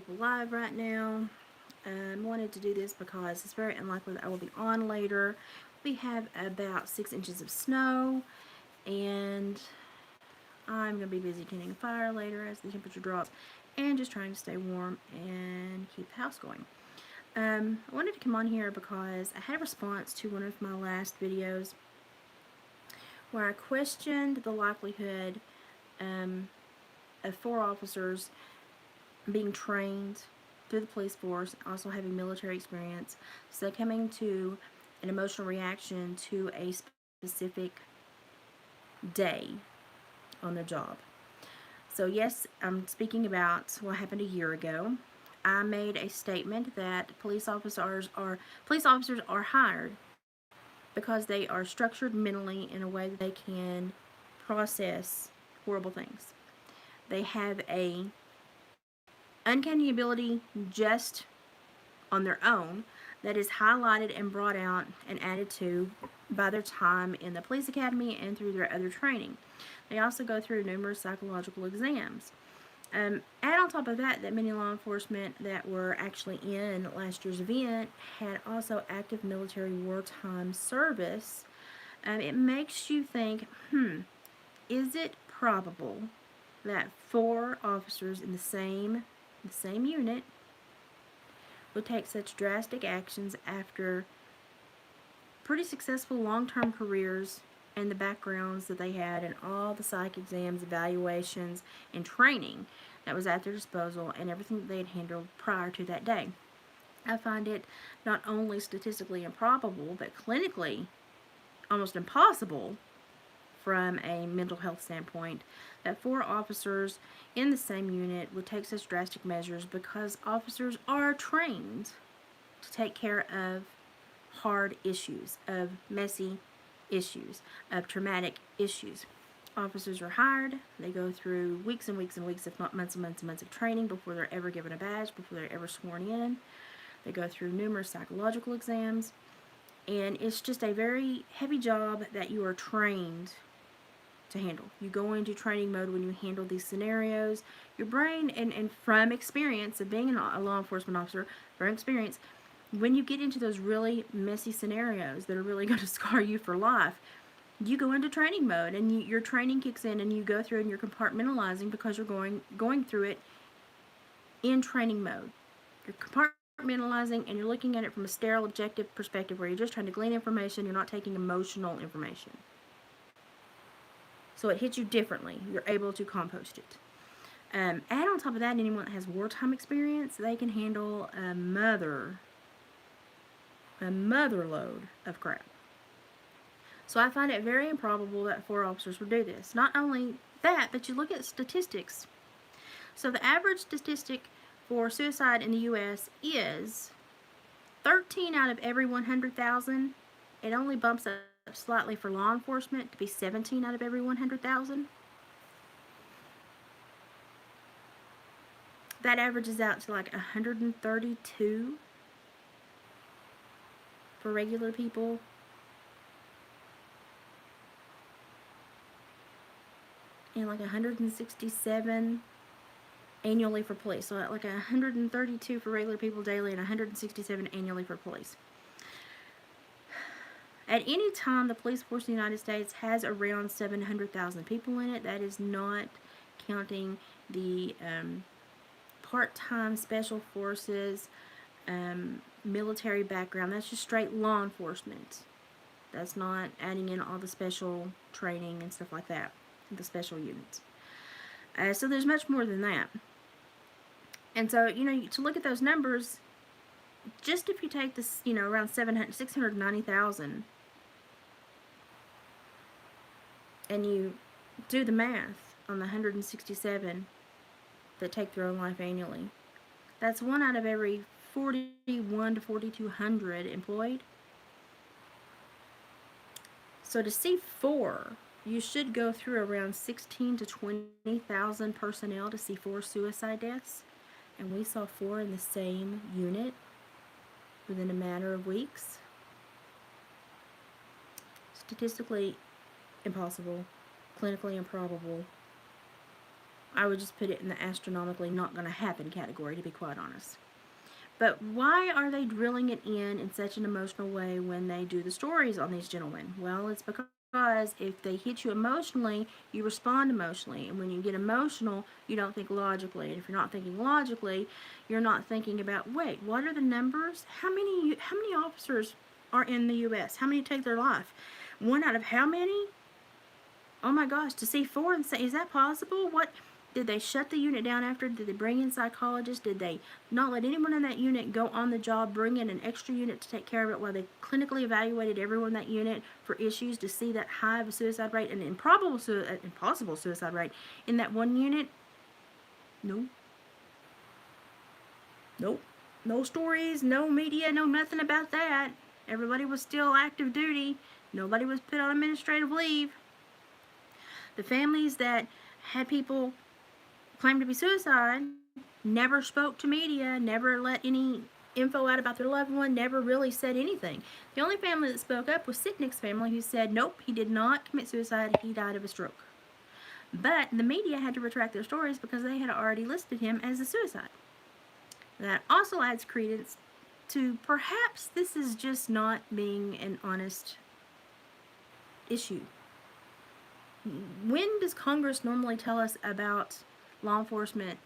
people live right now. Wanted to do this because it's very unlikely that I will be on later. We have about 6 inches of snow, and I'm going to be busy tending a fire later as the temperature drops, and just trying to stay warm and keep the house going. I wanted to come on here because I had a response to one of my last videos where I questioned the likelihood of 4 officers being trained through the police force, also having military experience, succumbing to an emotional reaction to a specific day on their job. So yes, I'm speaking about what happened a year ago. I made a statement that police officers are hired because they are structured mentally in a way that they can process horrible things. They have a uncanny ability just on their own that is highlighted and brought out and added to by their time in the police academy and through their other training. They also go through numerous psychological exams. Add on top of that, that many law enforcement that were actually in last year's event had also active military wartime service. It makes you think, is it probable that 4 officers in the same unit would take such drastic actions after pretty successful long-term careers and the backgrounds that they had and all the psych exams, evaluations, and training that was at their disposal and everything that they had handled prior to that day? I find it not only statistically improbable, but clinically almost impossible from a mental health standpoint that 4 officers in the same unit would take such drastic measures, because officers are trained to take care of hard issues, of messy issues, of traumatic issues. Officers are hired. They go through weeks and weeks and weeks, if not months and months and months of training before they're ever given a badge, before they're ever sworn in. They go through numerous psychological exams, and it's just a very heavy job that you are trained to handle. You go into training mode when you handle these scenarios. Your brain, and from experience of being a law enforcement officer, from experience, when you get into those really messy scenarios that are really going to scar you for life, you go into training mode, and your training kicks in, and you go through and you're compartmentalizing because you're going through it in training mode. You're compartmentalizing, and you're looking at it from a sterile, objective perspective where you're just trying to glean information. You're not taking emotional information. So it hits you differently. You're able to compost it. Add on top of that, anyone that has wartime experience, they can handle a mother load of crap. So I find it very improbable that 4 officers would do this. Not only that, but you look at statistics. So the average statistic for suicide in the U.S. is 13 out of every 100,000. It only bumps up slightly for law enforcement to be 17 out of every 100,000. That averages out to like 132 for regular people. And like 167 annually for police. So like 132 for regular people daily and 167 annually for police. At any time, the police force in the United States has around 700,000 people in it. That is not counting the part-time special forces, military background. That's just straight law enforcement. That's not adding in all the special training and stuff like that, the special units. So there's much more than that. And so, to look at those numbers, just if you take this, around 690,000, and you do the math on the 167 that take their own life annually, that's 1 out of every 41 to 4,200 employed. So to see 4, you should go through around 16 to 20,000 personnel to see 4 suicide deaths. And we saw 4 in the same unit within a matter of weeks. Statistically impossible, clinically improbable. I would just put it in the astronomically not going to happen category, to be quite honest. But why are they drilling it in such an emotional way when they do the stories on these gentlemen? Well, it's because if they hit you emotionally, you respond emotionally. And when you get emotional, you don't think logically. And if you're not thinking logically, you're not thinking about, wait, what are the numbers? How many officers are in the U.S.? How many take their life? One out of how many? Oh my gosh, to see four and say, is that possible? What? Did they shut the unit down after? Did they bring in psychologists? Did they not let anyone in that unit go on the job, bring in an extra unit to take care of it while they clinically evaluated everyone in that unit for issues to see that high of a suicide rate and impossible suicide rate in that one unit? No. Nope. No stories, no media, no nothing about that. Everybody was still active duty. Nobody was put on administrative leave. The families that had people claim to be suicide never spoke to media, never let any info out about their loved one, never really said anything. The only family that spoke up was Sitnick's family, who said, nope, he did not commit suicide, he died of a stroke. But the media had to retract their stories because they had already listed him as a suicide. That also adds credence to perhaps this is just not being an honest issue. When does Congress normally tell us about law enforcement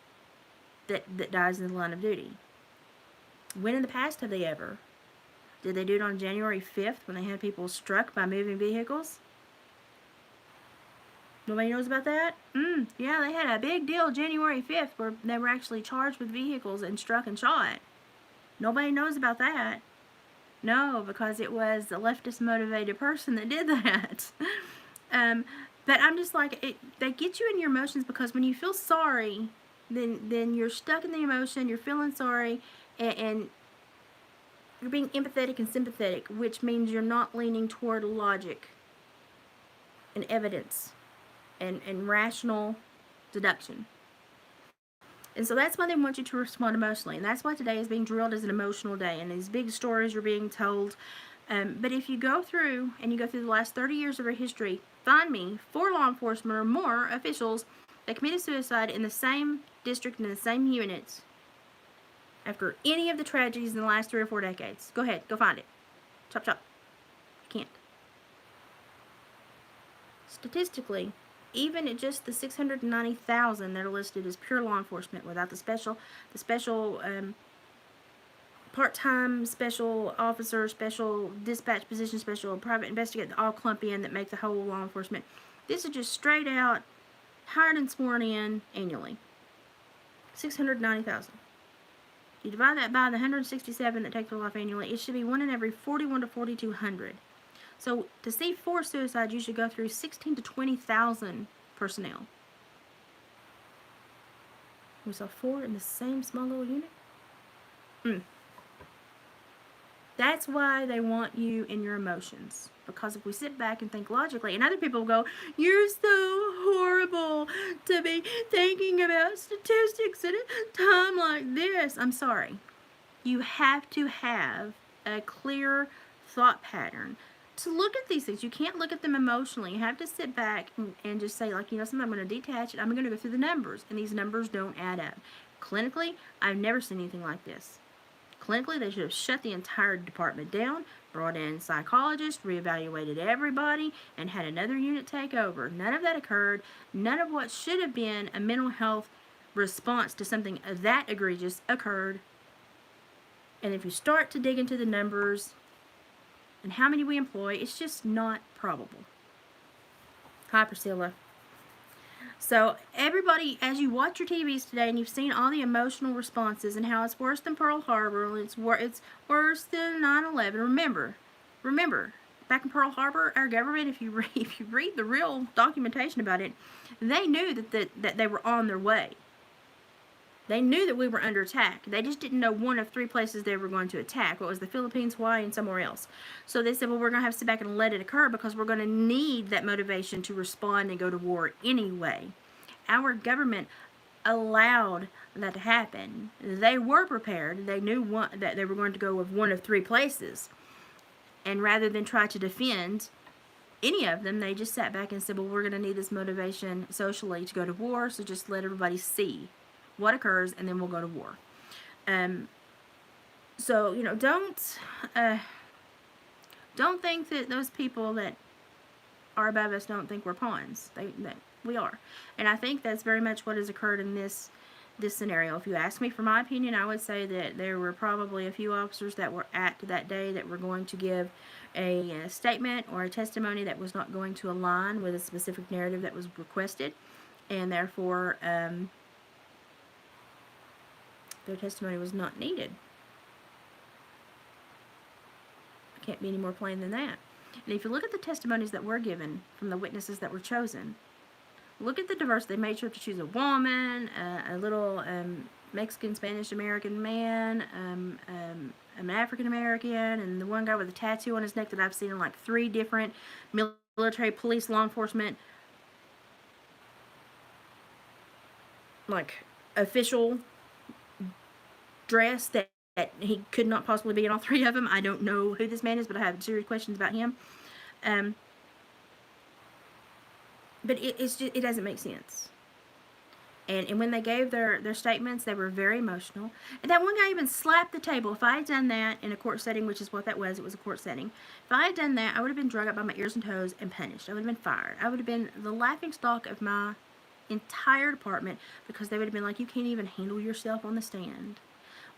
that dies in the line of duty? When in the past have they ever? Did they do it on January 5th when they had people struck by moving vehicles? Nobody knows about that? Yeah, they had a big deal January 5th where they were actually charged with vehicles and struck and shot. Nobody knows about that. No, because it was a leftist motivated person that did that. But I'm just like, they get you in your emotions because when you feel sorry, then you're stuck in the emotion, you're feeling sorry, and you're being empathetic and sympathetic, which means you're not leaning toward logic and evidence and rational deduction. And so that's why they want you to respond emotionally. And that's why today is being drilled as an emotional day. And these big stories are being told. But if you go through the last 30 years of our history, find me 4 law enforcement or more officials that committed suicide in the same district and in the same units after any of the tragedies in the last 3 or 4 decades. Go ahead, go find it. Chop, chop. You can't. Statistically, even at just the 690,000 that are listed as pure law enforcement without the special part-time special officer, special dispatch position, special private investigator, all clump in that make the whole law enforcement. This is just straight out hired and sworn in annually. 690,000. You divide that by the 167 that take their life annually, it should be 1 in every 41 to 4,200. So to see 4 suicides, you should go through 16 to 20,000 personnel. We saw 4 in the same small little unit. That's why they want you in your emotions. Because if we sit back and think logically, and other people will go, you're so horrible to be thinking about statistics at a time like this. I'm sorry. You have to have a clear thought pattern to look at these things. You can't look at them emotionally. You have to sit back and just say, like, something, I'm going to detach it. I'm going to go through the numbers, and these numbers don't add up. Clinically, I've never seen anything like this. Clinically, they should have shut the entire department down, brought in psychologists, reevaluated everybody, and had another unit take over. None of that occurred. None of what should have been a mental health response to something that egregious occurred. And if you start to dig into the numbers and how many we employ, it's just not probable. Hi, Priscilla. So everybody, as you watch your TVs today and you've seen all the emotional responses and how it's worse than Pearl Harbor and it's worse than 9/11, remember, back in Pearl Harbor, our government, if you read the real documentation about it, they knew that they were on their way. They knew that we were under attack. They just didn't know one of 3 places they were going to attack. What was the Philippines, Hawaii, and somewhere else. So they said, well, we're going to have to sit back and let it occur because we're going to need that motivation to respond and go to war anyway. Our government allowed that to happen. They were prepared. They knew that they were going to go with one of 3 places. And rather than try to defend any of them. They just sat back and said, well, we're going to need this motivation socially to go to war, so just let everybody see what occurs, and then we'll go to war. So, you know, don't think that those people that are above us don't think we're pawns. We are. And I think that's very much what has occurred in this scenario. If you ask me for my opinion, I would say that there were probably a few officers that were at that day that were going to give a statement or a testimony that was not going to align with a specific narrative that was requested, and therefore their testimony was not needed. Can't be any more plain than that. And if you look at the testimonies that were given from the witnesses that were chosen, look at the diversity. They made sure to choose a woman, a little Mexican, Spanish American man, an African American, and the one guy with a tattoo on his neck that I've seen in like 3 different military, police, law enforcement, like official dress that he could not possibly be in all 3 of them. I don't know who this man is, but I have serious questions about him. But it doesn't make sense. And when they gave their statements, they were very emotional. And that one guy even slapped the table. If I had done that in a court setting, which is what that was, it was a court setting. If I had done that, I would have been dragged up by my ears and toes and punished. I would have been fired. I would have been the laughingstock of my entire department, because they would have been like, you can't even handle yourself on the stand.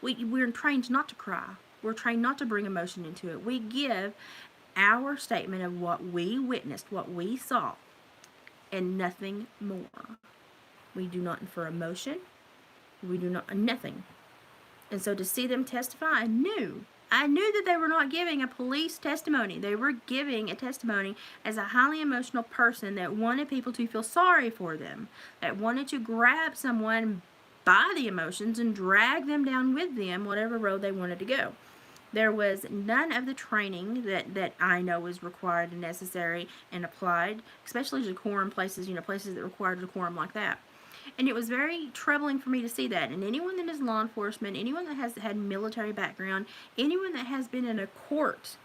We're trained not to cry. We're trained not to bring emotion into it. We give our statement of what we witnessed, what we saw, and nothing more. We do not infer emotion. We do not, nothing. And so to see them testify, I knew that they were not giving a police testimony. They were giving a testimony as a highly emotional person that wanted people to feel sorry for them, that wanted to grab someone by the emotions and drag them down with them, whatever road they wanted to go. There was none of the training that I know is required and necessary and applied, especially decorum places, places that require decorum like that. And it was very troubling for me to see that. And anyone that is law enforcement, anyone that has had military background, anyone that has been in a court,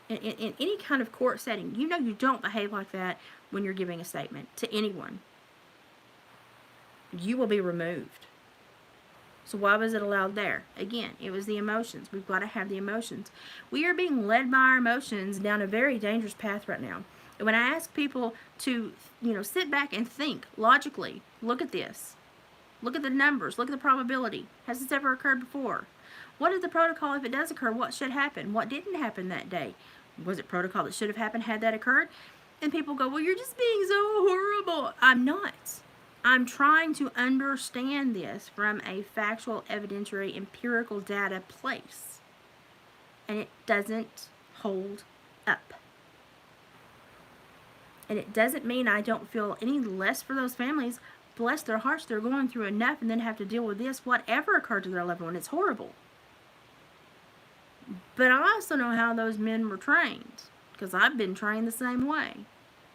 in any kind of court setting, you don't behave like that when you're giving a statement to anyone. You will be removed. So why was it allowed there? Again, it was the emotions. We've got to have the emotions. We are being led by our emotions down a very dangerous path right now. And when I ask people to, sit back and think logically, look at this. Look at the numbers. Look at the probability. Has this ever occurred before? What is the protocol if it does occur? What should happen? What didn't happen that day? Was it protocol that should have happened had that occurred? And people go, well, you're just being so horrible. I'm not. I'm trying to understand this from a factual, evidentiary, empirical data place. And it doesn't hold up. And it doesn't mean I don't feel any less for those families. Bless their hearts, they're going through enough and then have to deal with this. Whatever occurred to their loved one, it's horrible. But I also know how those men were trained, because I've been trained the same way.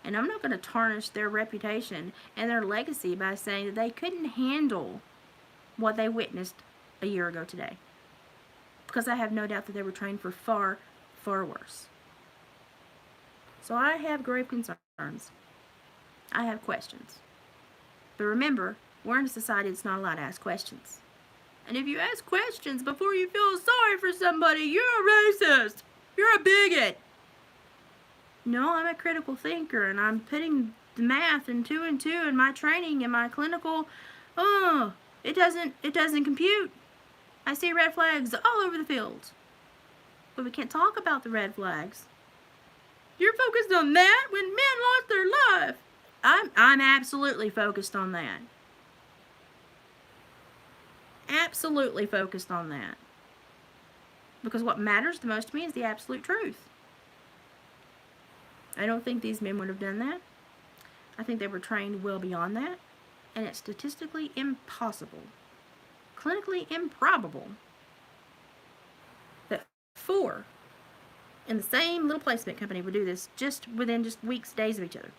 And I'm not going to tarnish their reputation and their legacy by saying that they couldn't handle what they witnessed a year ago today. Because I have no doubt that they were trained for far, far worse. So I have grave concerns. I have questions. But remember, we're in a society that's not allowed to ask questions. And if you ask questions before you feel sorry for somebody, you're a racist. You're a bigot. No, I'm a critical thinker, and I'm putting the math and 2 and 2 in my training and my clinical. It doesn't compute. I see red flags all over the field. But we can't talk about the red flags. You're focused on that when men lost their life. I'm absolutely focused on that. Absolutely focused on that. Because what matters the most to me is the absolute truth. I don't think these men would have done that. I think they were trained well beyond that. And it's statistically impossible, clinically improbable, that 4 in the same little placement company would do this within weeks, days of each other.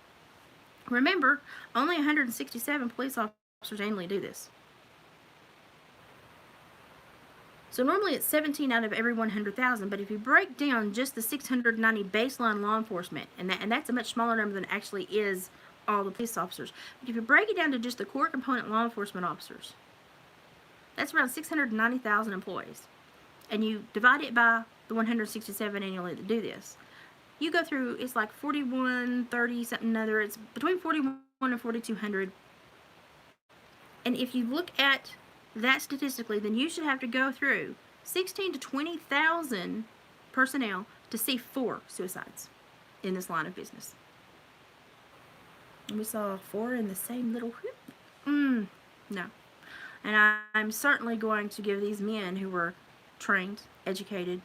Remember, only 167 police officers annually do this. So normally it's 17 out of every 100,000, but if you break down just the 690 baseline law enforcement, and that's a much smaller number than actually is all the police officers. But if you break it down to just the core component law enforcement officers, that's around 690,000 employees. And you divide it by the 167 annually that do this. You go through, it's like 41, 30, something other. It's between 41 and 4,200. And if you look at that statistically, then you should have to go through 16 to 20,000 personnel to see 4 suicides in this line of business. And we saw 4 in the same little whoop. No. And I'm certainly going to give these men who were trained, educated,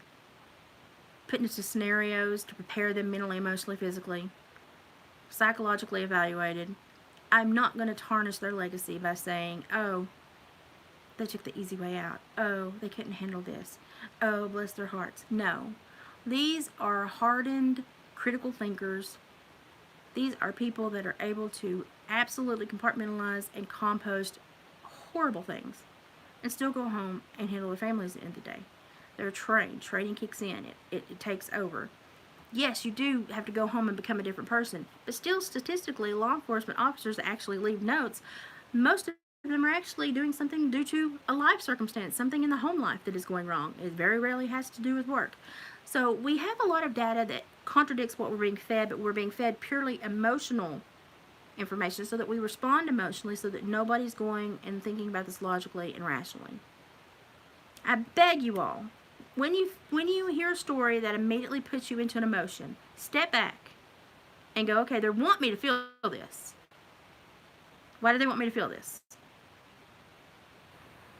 put into scenarios to prepare them mentally, emotionally, physically, psychologically evaluated. I'm not going to tarnish their legacy by saying, oh, they took the easy way out. Oh, they couldn't handle this. Oh, bless their hearts. No. These are hardened, critical thinkers. These are people that are able to absolutely compartmentalize and compost horrible things and still go home and handle their families at the end of the day. They're trained. Training kicks in. It takes over. Yes, you do have to go home and become a different person, but still statistically, law enforcement officers actually leave notes. Most of them are actually doing something due to a life circumstance, something in the home life that is going wrong. It very rarely has to do with work. So we have a lot of data that contradicts what we're being fed, but we're being fed purely emotional information so that we respond emotionally, so that nobody's going and thinking about this logically and rationally. I beg you all, when you hear a story that immediately puts you into an emotion, step back and go, okay, they want me to feel this. Why do they want me to feel this?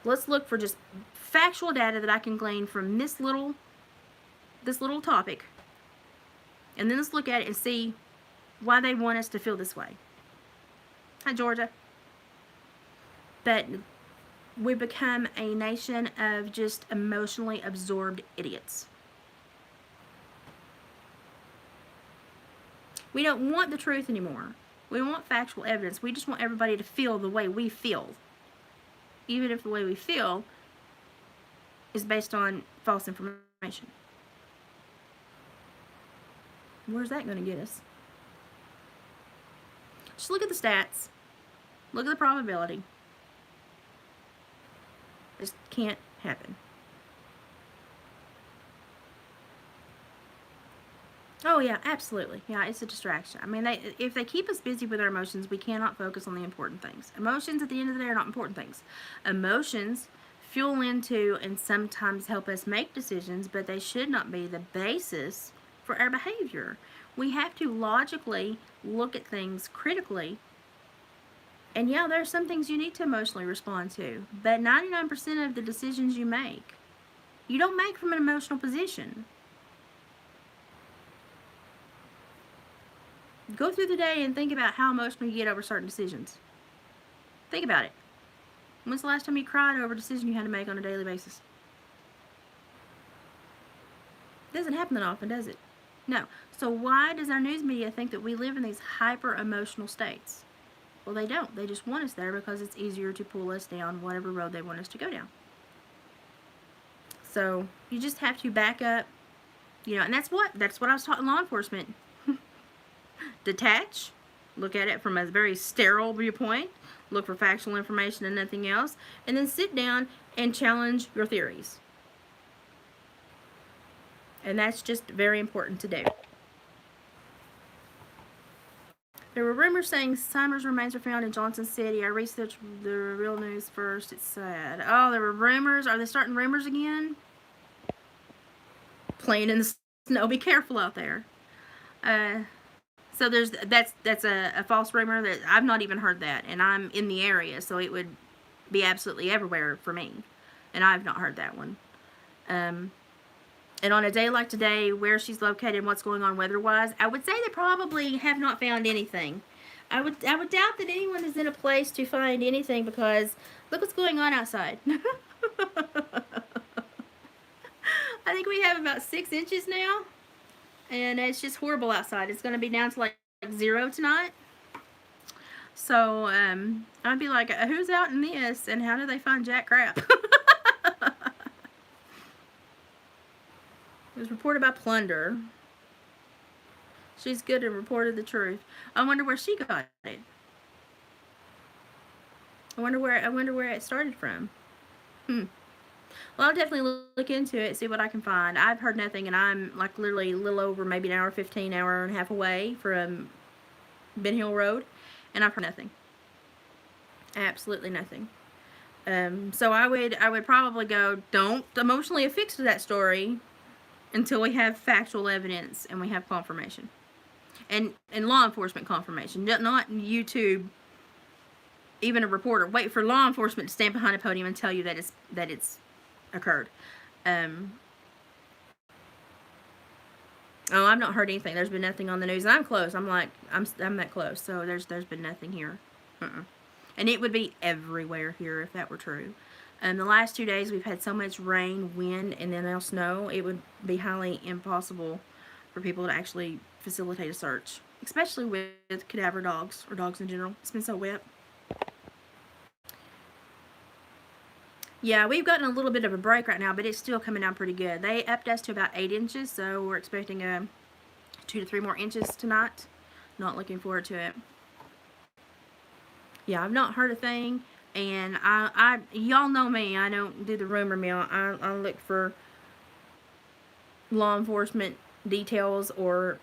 Let's look for just factual data that I can glean from this little topic. And then let's look at it and see why they want us to feel this way. Hi, Georgia. But we become a nation of just emotionally absorbed idiots. We don't want the truth anymore. We don't want factual evidence. We just want everybody to feel the way we feel. Even if the way we feel is based on false information. Where's that going to get us? Just look at the stats. Look at the probability. This can't happen. Oh yeah, absolutely. Yeah, it's a distraction. I mean, if they keep us busy with our emotions, we cannot focus on the important things. Emotions at the end of the day are not important things. Emotions fuel into and sometimes help us make decisions, but they should not be the basis for our behavior. We have to logically look at things critically. And yeah, there are some things you need to emotionally respond to, but 99% of the decisions you don't make from an emotional position. Go through the day and think about how emotional you get over certain decisions. Think about it. When's the last time you cried over a decision you had to make on a daily basis? It doesn't happen that often, does it? No. So why does our news media think that we live in these hyper emotional states? Well, they don't. They just want us there because it's easier to pull us down whatever road they want us to go down. So you just have to back up, and that's what I was taught in law enforcement. Detach, look at it from a very sterile viewpoint, look for factual information and nothing else, and then sit down and challenge your theories. And that's just very important to do. There were rumors saying Summers' remains were found in Johnson City. I researched the real news first. It's sad. Oh, there were rumors. Are they starting rumors again? Playing in the snow. Be careful out there. So that's a false rumor that I've not even heard that, and I'm in the area, so it would be absolutely everywhere for me, and I've not heard that one. And on a day like today, where she's located and what's going on weather-wise, I would say they probably have not found anything. I would doubt that anyone is in a place to find anything because look what's going on outside. I think we have about 6 inches now. And it's just horrible outside. It's going to be down to like 0 tonight. So, I'd be like, who's out in this? And how do they find jack crap? was reported by Plunder. She's good and reported the truth. I wonder where she got it. I wonder where it started from. Well, I'll definitely look into it, see what I can find. I've heard nothing, and I'm like literally a little over maybe an hour 15, hour and a half away from Ben Hill Road, and I've heard nothing. Absolutely nothing. So I would probably go, don't emotionally affix to that story until we have factual evidence and we have confirmation, and law enforcement confirmation, not YouTube. Even a reporter, wait for law enforcement to stand behind a podium and tell you that it's occurred. Oh, I've not heard anything. There's been nothing on the news, and I'm close. I'm that close. So there's been nothing here. And it would be everywhere here if that were true. The last 2 days we've had so much rain, wind, and then now snow. It would be highly impossible for people to actually facilitate a search, especially with cadaver dogs or dogs in general. It's been so wet. Yeah, we've gotten a little bit of a break right now, but it's still coming down pretty good. They upped us to about 8 inches, so we're expecting 2 to 3 more inches tonight. Not looking forward to it. Yeah, I've not heard a thing, and y'all know me. I don't do the rumor mill. I look for law enforcement details or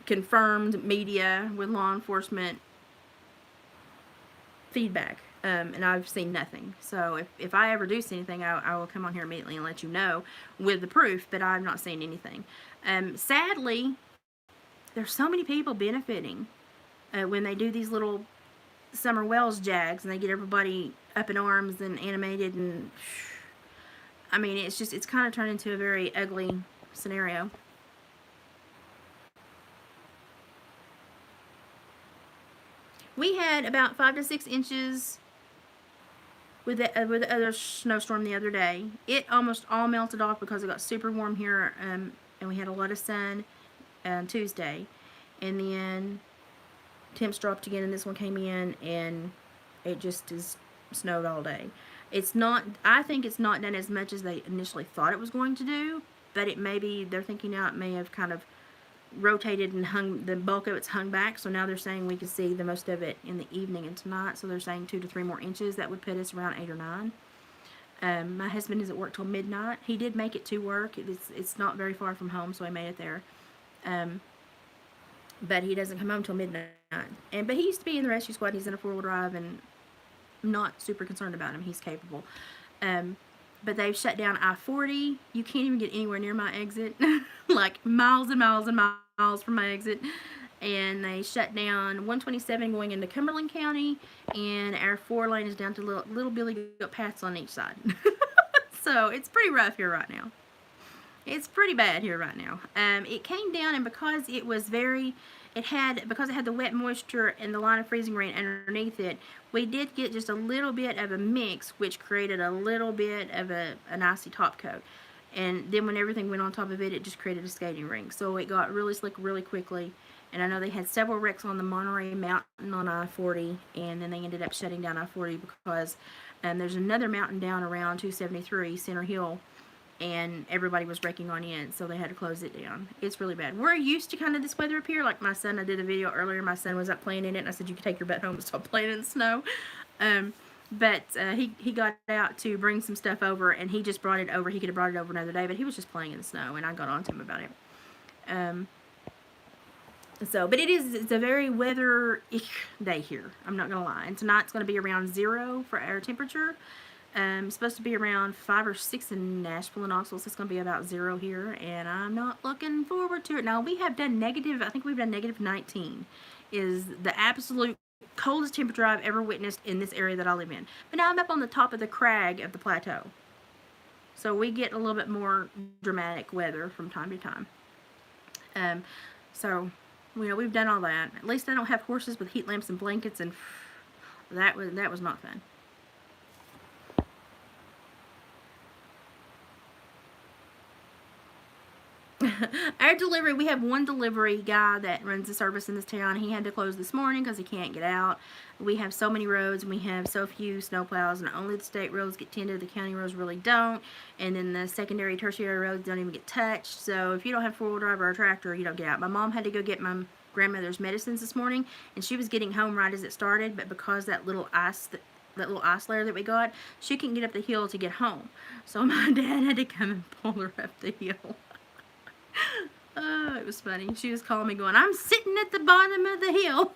confirmed media with law enforcement feedback. And I've seen nothing. So if I ever do see anything, I will come on here immediately and let you know with the proof, but I've not seen anything. Sadly, there's so many people benefiting when they do these little Summer Wells jags and they get everybody up in arms and animated, and I mean, it's kind of turned into a very ugly scenario. We had about 5 to 6 inches with the other snowstorm the other day. It almost all melted off because it got super warm here, and we had a lot of sun Tuesday, and then temps dropped again, and this one came in, and it just is snowed all day. It's not, I think it's not done as much as they initially thought it was going to do, but it may be, they're thinking now it may have kind of rotated and hung, the bulk of it's hung back, so now they're saying we can see the most of it in the evening and tonight, so they're saying 2 to 3 more inches. That would put us around 8 or 9. My husband isn't work till midnight. He did make it to work. It's not very far from home, so he made it there. But he doesn't come home till midnight. But he used to be in the rescue squad. He's in a 4-wheel drive, and I'm not super concerned about him. He's capable. But they've shut down I-40. You can't even get anywhere near my exit. Like miles and miles and miles from my exit. And they shut down 127 going into Cumberland County. And our 4-lane is down to little Billy Goat paths on each side. So it's pretty rough here right now. It's pretty bad here right now. It came down, and because it was because it had the wet moisture and the line of freezing rain underneath it, we did get just a little bit of a mix, which created a little bit of an icy top coat. And then when everything went on top of it, it just created a skating rink. So it got really slick really quickly. And I know they had several wrecks on the Monterey Mountain on I-40, and then they ended up shutting down I-40 because there's another mountain down around 273, Center Hill, and everybody was wrecking on it, so they had to close it down. It's really bad. We're used to kind of this weather up here. Like my son, I did a video earlier, my son was up playing in it, and I said you could take your butt home and stop playing in the snow. But he got out to bring some stuff over, and he just brought it over. He could have brought it over another day, but he was just playing in the snow, and I got on to him about it. But it's a very weather-ish day here. I'm not going to lie. And tonight's going to be around 0 for our temperature. It's supposed to be around 5 or 6 in Nashville and Knoxville, so it's going to be about 0 here, and I'm not looking forward to it. Now, we have done negative, I think we've done negative 19, is the absolute coldest temperature I've ever witnessed in this area that I live in. But now I'm up on the top of the crag of the plateau, so we get a little bit more dramatic weather from time to time. So, you know, we've done all that. At least I don't have horses with heat lamps and blankets, and that was not fun. Our delivery, we have one delivery guy that runs the service in this town. He had to close this morning because he can't get out. We have so many roads and we have so few snowplows, and only the state roads get tended. The county roads really don't, and then the secondary, tertiary roads don't even get touched. So if you don't have four-wheel drive or a tractor, you don't get out. My mom had to go get my grandmother's medicines this morning, and she was getting home right as it started, but because that little ice layer that we got, she couldn't get up the hill to get home. So my dad had to come and pull her up the hill. Oh, it was funny. She was calling me going, I'm sitting at the bottom of the hill.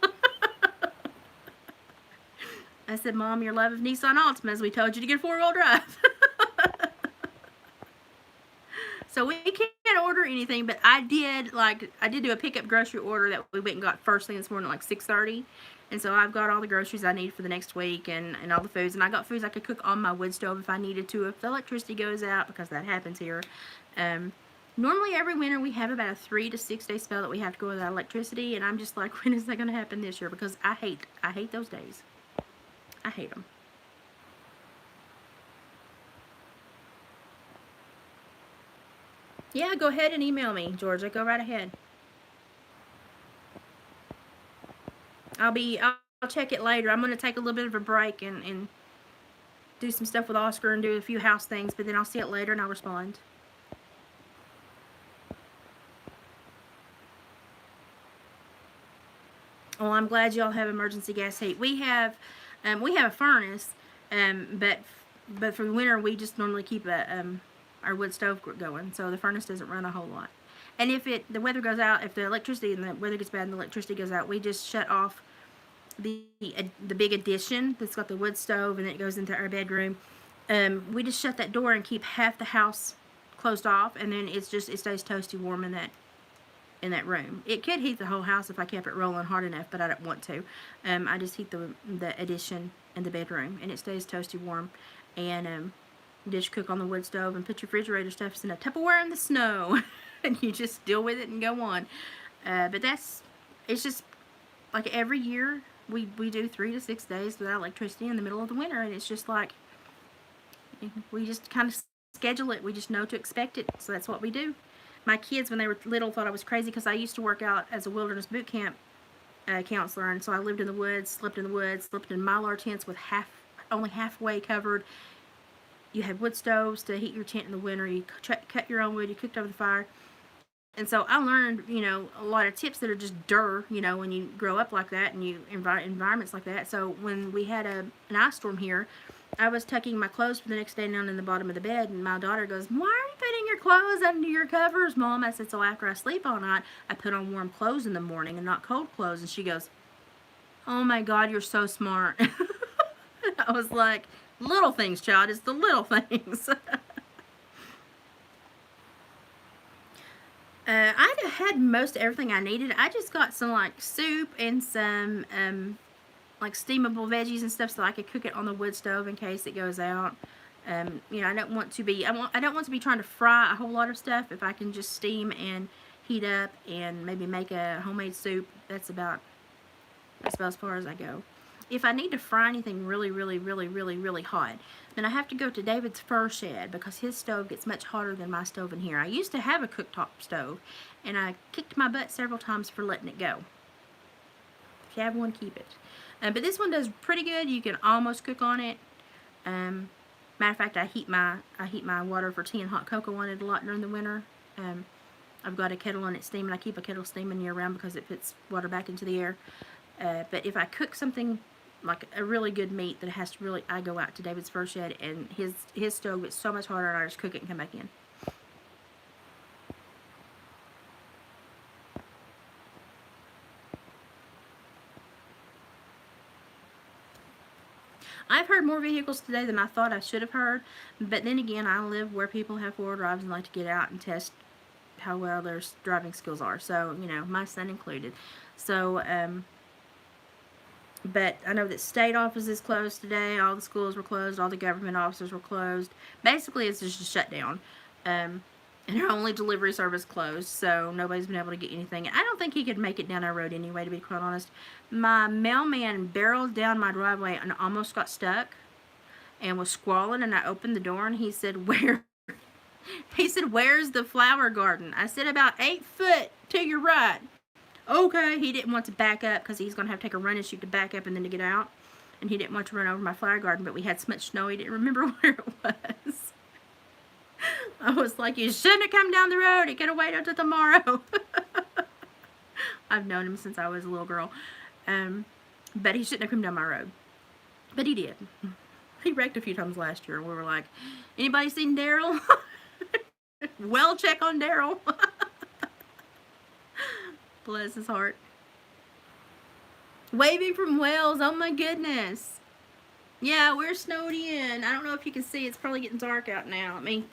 I said, Mom, your love of Nissan Altimas, we told you to get four-wheel drive. So we can't order anything, but I did do a pickup grocery order that we went and got first thing this morning at like 6:30. And so I've got all the groceries I need for the next week and all the foods. And I got foods I could cook on my wood stove if I needed to, if the electricity goes out, because that happens here. Normally every winter we have about a 3 to 6 day spell that we have to go without electricity, and I'm just like, when is that going to happen this year? Because I hate those days. I hate them. Yeah, go ahead and email me, Georgia. Go right ahead. I'll check it later. I'm going to take a little bit of a break and do some stuff with Oscar and do a few house things, but then I'll see it later and I'll respond. Well, I'm glad y'all have emergency gas heat. We have a furnace, but for the winter we just normally keep our wood stove going, so the furnace doesn't run a whole lot. And if the weather goes out, if the electricity and the weather gets bad and the electricity goes out, we just shut off the big addition that's got the wood stove and it goes into our bedroom. We just shut that door and keep half the house closed off, and then it stays toasty warm in that room. It could heat the whole house if I kept it rolling hard enough, but I don't want to. I just heat the addition and the bedroom, and it stays toasty warm. And just cook on the wood stove and put your refrigerator stuff in a Tupperware in the snow, and you just deal with it and go on. But it's just like every year we do 3 to 6 days without electricity in the middle of the winter, and it's just like we just kind of schedule it. We just know to expect it, so that's what we do. My kids, when they were little, thought I was crazy because I used to work out as a wilderness boot camp counselor, and so I lived in the woods, slept in Mylar tents with only halfway covered. You had wood stoves to heat your tent in the winter. You cut your own wood. You cooked over the fire. And so I learned, a lot of tips that are just when you grow up like that and you environments like that. So when we had an ice storm here, I was tucking my clothes for the next day down in the bottom of the bed, and my daughter goes, why are you putting your clothes under your covers, Mom? I said, so after I sleep all night, I put on warm clothes in the morning and not cold clothes. And she goes, oh my God, you're so smart. I was like, little things, child. It's the little things. I had most everything I needed. I just got some soup and some steamable veggies and stuff so I could cook it on the wood stove in case it goes out. I don't want to be trying to fry a whole lot of stuff. If I can just steam and heat up and maybe make a homemade soup, that's about as far as I go. If I need to fry anything really, really, really, really, really hot, then I have to go to David's fur shed because his stove gets much hotter than my stove in here. I used to have a cooktop stove, and I kicked my butt several times for letting it go. If you have one, keep it. But this one does pretty good. You can almost cook on it. Matter of fact, I heat my water for tea and hot cocoa on it a lot during the winter. I've got a kettle on it steaming. I keep a kettle steaming year round because it puts water back into the air. But if I cook something like a really good meat that has to I go out to David's fur shed, and his stove gets so much hotter, and I just cook it and come back in. I've heard more vehicles today than I thought I should have heard, but then again, I live where people have four-wheel drives and like to get out and test how well their driving skills are. So, my son included. So, but I know that state offices closed today. All the schools were closed. All the government offices were closed. Basically, it's just a shutdown. And our only delivery service closed, so nobody's been able to get anything. I don't think he could make it down our road anyway, to be quite honest. My mailman barreled down my driveway and almost got stuck and was squalling, and I opened the door, and he said, where He said, where's the flower garden? I said, about 8 foot to your right. Okay. He didn't want to back up because he's going to have to take a run and shoot to back up and then to get out. And he didn't want to run over my flower garden, but we had so much snow he didn't remember where it was. I was like, you shouldn't have come down the road. It could have waited until tomorrow. I've known him since I was a little girl. But he shouldn't have come down my road. But he did. He wrecked a few times last year. We were like, anybody seen Daryl? Well, check on Daryl. Bless his heart. Waving from Wales. Oh my goodness. Yeah, we're snowed in. I don't know if you can see. It's probably getting dark out now. Let me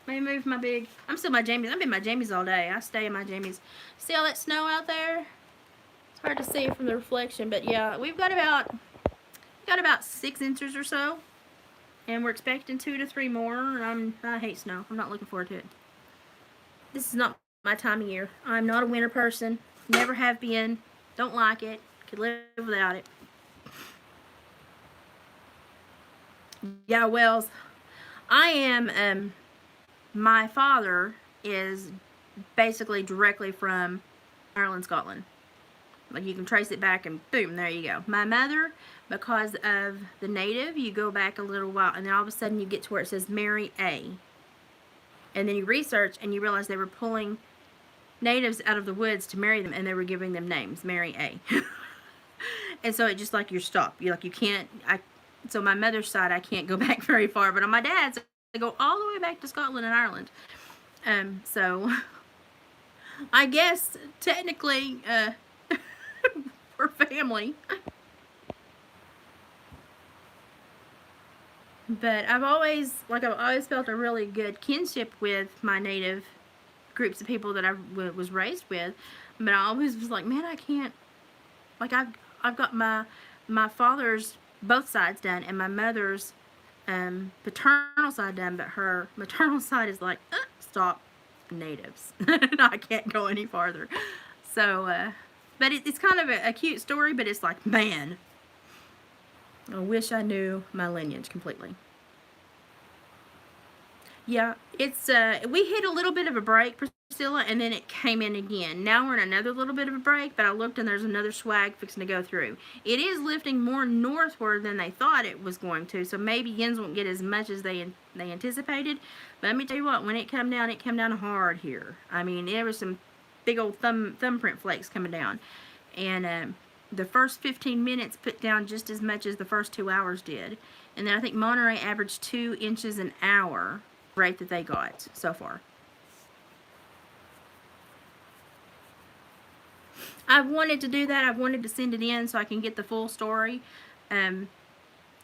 move my big... I'm still my jammies. I've been my jammies all day. I stay in my jammies. See all that snow out there? It's hard to see from the reflection, but yeah, we've got about 6 inches or so. And we're expecting 2 to 3 more. And I hate snow. I'm not looking forward to it. This is not my time of year. I'm not a winter person. Never have been. Don't like it. Could live without it. Yeah, Wells. I am, my father is basically directly from Ireland, Scotland. Like, you can trace it back and boom, there you go. My mother, because of the native, you go back a little while and then all of a sudden you get to where it says Mary A. And then you research and you realize they were pulling natives out of the woods to marry them and they were giving them names, Mary A. And so it just like you're stopped. You can't, so my mother's side, I can't go back very far, but on my dad's, I go all the way back to Scotland and Ireland. So I guess technically, we're family. But I've always felt a really good kinship with my native groups of people that I was raised with. But I always was like, man, I can't, like I've got my father's both sides done and my mother's paternal side done, but her maternal side is like, stop, natives. I can't go any farther. So, but it's kind of a cute story, but it's like, man, I wish I knew my lineage completely. Yeah, it's, we hit a little bit of a break, Priscilla, and then it came in again. Now we're in another little bit of a break, but I looked and there's another swag fixing to go through. It is lifting more northward than they thought it was going to, so maybe yins won't get as much as they anticipated. But let me tell you what, when it came down hard here. I mean, there was some big old thumbprint flakes coming down. And the first 15 minutes put down just as much as the first 2 hours did. And then I think Monterey averaged 2 inches an hour rate that they got so far. I've wanted to do that. I've wanted to send it in so I can get the full story.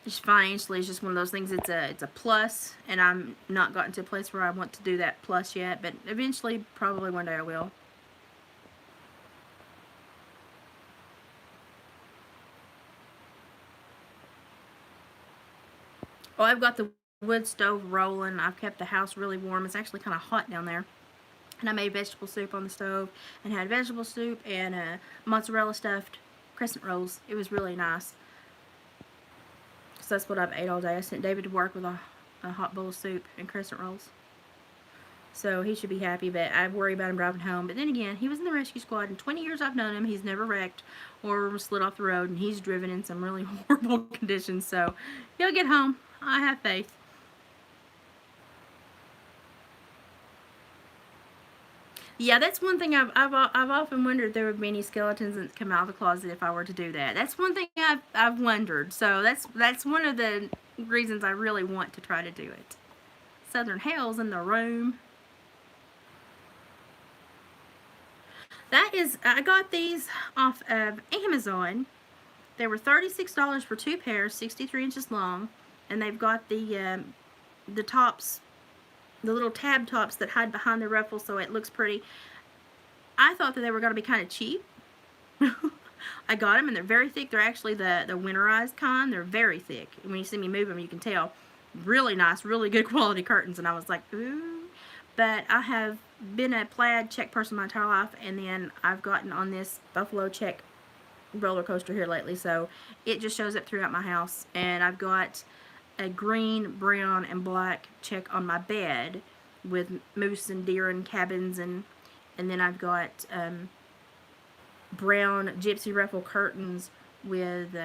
Just financially, it's just one of those things. It's a plus, and I'm not gotten to a place where I want to do that plus yet. But eventually, probably one day I will. Oh, I've got the wood stove rolling. I've kept the house really warm. It's actually kind of hot down there. And I made vegetable soup on the stove and had vegetable soup and mozzarella stuffed crescent rolls. It was really nice. So that's what I've ate all day. I sent David to work with a hot bowl of soup and crescent rolls. So he should be happy, but I worry about him driving home. But then again, he was in the rescue squad. In 20 years I've known him, he's never wrecked or slid off the road, and he's driven in some really horrible conditions. So he'll get home. I have faith. Yeah, that's one thing I've often wondered if there would be any skeletons that come out of the closet if I were to do that. That's one thing I've wondered. So that's one of the reasons I really want to try to do it. Southern Hell's in the room. That is, I got these off of Amazon. They were $36 for 2 pairs, 63 inches long, and they've got the tops, the little tab tops that hide behind the ruffle so it looks pretty. I thought that they were going to be kind of cheap. I got them and they're very thick. They're actually the winterized kind. They're very thick. When you see me move them, you can tell. Really nice, really good quality curtains. And I was like, ooh. But I have been a plaid check person my entire life, and then I've gotten on this buffalo check roller coaster here lately. So it just shows up throughout my house. And I've got a green, brown, and black check on my bed with moose and deer and cabins, and then I've got brown gypsy ruffle curtains with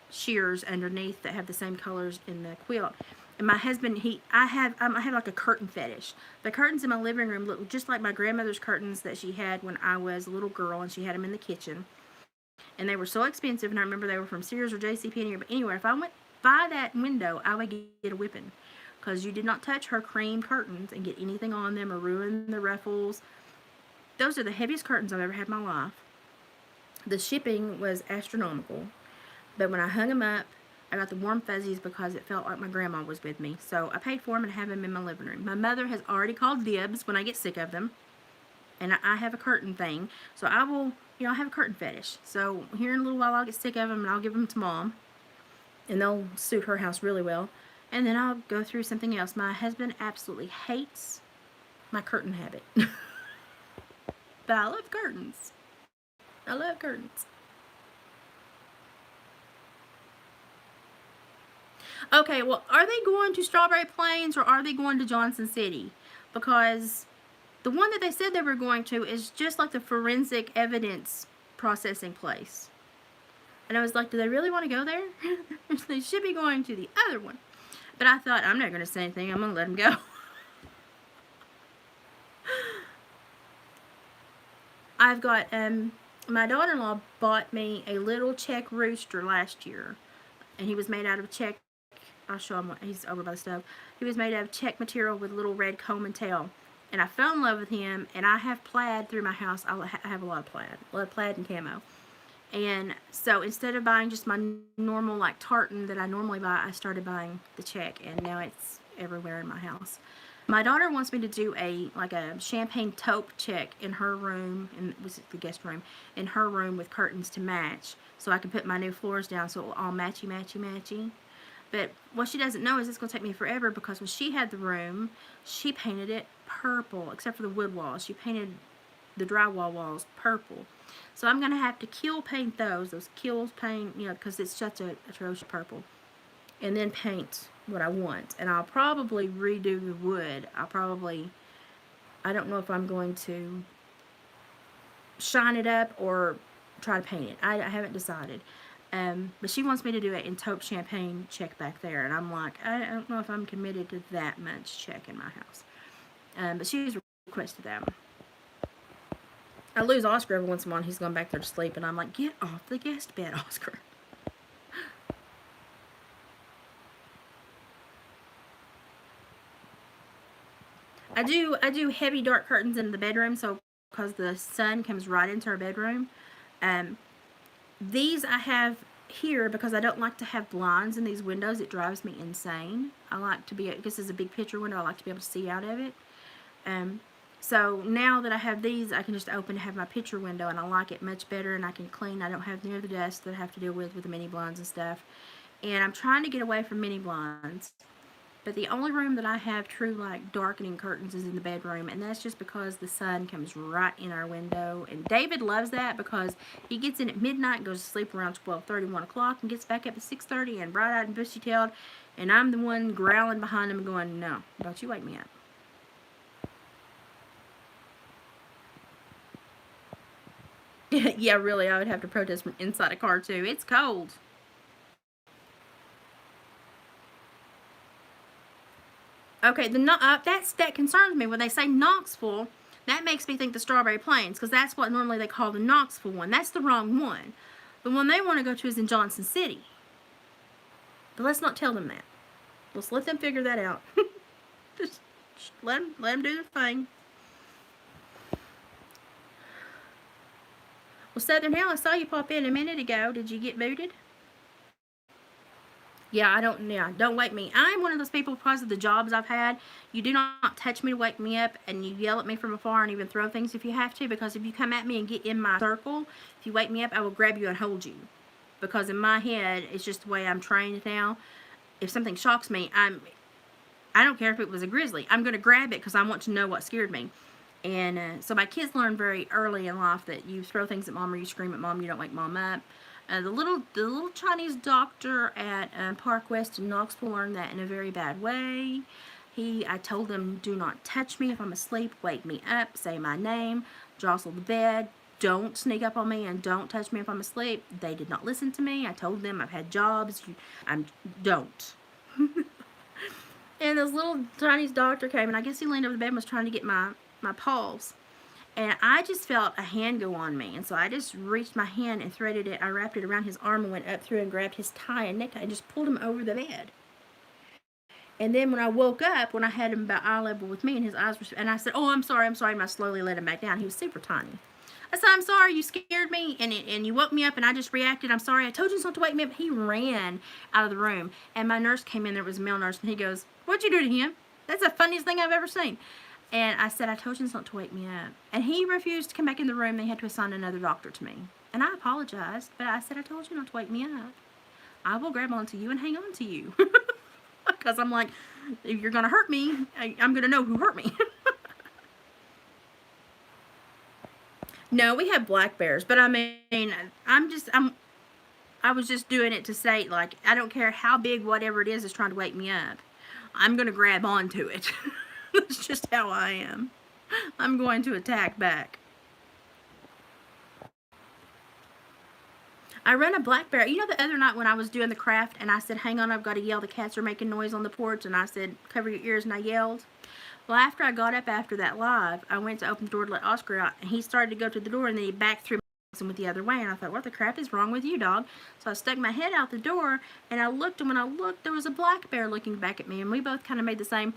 shears underneath that have the same colors in the quilt. And my husband, I have like a curtain fetish. The curtains in my living room look just like my grandmother's curtains that she had when I was a little girl, and she had them in the kitchen. And they were so expensive, and I remember they were from Sears or JCPenney, but anywhere. If I went by that window, I would get a whipping, because you did not touch her cream curtains and get anything on them or ruin the ruffles. Those are the heaviest curtains I've ever had in my life. The shipping was astronomical, but when I hung them up, I got the warm fuzzies because it felt like my grandma was with me. So I paid for them and have them in my living room. My mother has already called dibs when I get sick of them, and I have a curtain thing, so I will, I have a curtain fetish. So here in a little while I'll get sick of them and I'll give them to Mom, and they'll suit her house really well, and then I'll go through something else. My husband absolutely hates my curtain habit. But I love curtains. I love curtains. Okay, well, are they going to Strawberry Plains or are they going to Johnson City? Because the one that they said they were going to is just like the forensic evidence processing place. And I was like, do they really want to go there? They should be going to the other one. But I thought, I'm not going to say anything. I'm going to let them go. I've got, my daughter-in-law bought me a little Czech rooster last year. And he was made out of Czech, I'll show him, he's over by the stove. He was made out of Czech material with a little red comb and tail. And I fell in love with him, and I have plaid through my house. I have a lot of plaid and camo. And so instead of buying just my normal like tartan that I normally buy, I started buying the Czech, and now it's everywhere in my house. My daughter wants me to do a champagne taupe check in her room, and was the guest room, in her room with curtains to match, so I can put my new floors down so it will all matchy, matchy, matchy. But what she doesn't know is it's going to take me forever, because when she had the room, she painted it purple, except for the wood walls. She painted the drywall walls purple. So I'm going to have to kill paint those kills paint, because it's such a atrocious purple. And then paint what I want. And I'll probably redo the wood. I don't know if I'm going to shine it up or try to paint it. I haven't decided. But she wants me to do it in taupe champagne check back there. And I'm like, I don't know if I'm committed to that much check in my house. But she's requested that one. I lose Oscar every once in a while. He's going back there to sleep. And I'm like, get off the guest bed, Oscar. I do heavy dark curtains in the bedroom, so because the sun comes right into our bedroom. These I have here because I don't like to have blinds in these windows. It drives me insane. I like to be, this is a big picture window, I like to be able to see out of it. So now that I have these, I can just open and have my picture window, and I like it much better, and I can clean. I don't have near the dust that I have to deal with the mini blinds and stuff. And I'm trying to get away from mini blinds. But the only room that I have true like darkening curtains is in the bedroom, and that's just because the sun comes right in our window. And David loves that because he gets in at midnight and goes to sleep around 12:30, 1 o'clock, and gets back up at 6:30 and bright-eyed and bushy-tailed, and I'm the one growling behind him and going, no, don't you wake me up. Yeah, really, I would have to protest from inside a car too. It's cold. Okay, that concerns me. When they say Knoxville, that makes me think the Strawberry Plains, because that's what normally they call the Knoxville one. That's the wrong one. The one they want to go to is in Johnson City. But let's not tell them that. Let's let them figure that out. Just let them do their thing. Well, Southern Hell, I saw you pop in a minute ago. Did you get booted? Yeah, don't wake me. I'm one of those people, because of the jobs I've had, you do not touch me to wake me up, and you yell at me from afar and even throw things if you have to, because if you come at me and get in my circle, if you wake me up, I will grab you and hold you. Because in my head, it's just the way I'm trained now. If something shocks me, I don't care if it was a grizzly. I'm going to grab it because I want to know what scared me. And so my kids learned very early in life that you throw things at mom or you scream at mom, you don't wake mom up. The little Chinese doctor at Park West in Knoxville learned that in a very bad way. I told them, do not touch me if I'm asleep. Wake me up. Say my name. Jostle the bed. Don't sneak up on me and don't touch me if I'm asleep. They did not listen to me. I told them I've had jobs. Don't. And this little Chinese doctor came, and I guess he leaned over the bed and was trying to get my pulse. And I just felt a hand go on me. And so I just reached my hand and threaded it. I wrapped it around his arm and went up through and grabbed his tie and necktie and just pulled him over the bed. And then when I woke up, when I had him about eye level with me, and his eyes were, and I said, oh, I'm sorry. And I slowly let him back down. He was super tiny. I said, I'm sorry, you scared me, and you woke me up, and I just reacted. I'm sorry. I told you not to wake me up. He ran out of the room, and my nurse came in. There was a male nurse, and he goes, what'd you do to him? That's the funniest thing I've ever seen. And I said, I told you not to wake me up. And he refused to come back in the room. They had to assign another doctor to me. And I apologized, but I said, I told you not to wake me up. I will grab onto you and hang on to you. Because I'm like, if you're going to hurt me, I'm going to know who hurt me. No, we have black bears, but I mean, I was just doing it to say, like, I don't care how big whatever it is trying to wake me up. I'm going to grab onto it. That's just how I am. I'm going to attack back. I run a black bear. You know, the other night when I was doing the craft and I said, hang on, I've got to yell, the cats are making noise on the porch, and I said, cover your ears, and I yelled. Well, after I got up after that live, I went to open the door to let Oscar out, and he started to go to the door, and then he backed through my with the other way, and I thought, what the crap is wrong with you, dog? So I stuck my head out the door, and I looked, and when I looked, there was a black bear looking back at me, and we both kind of made the same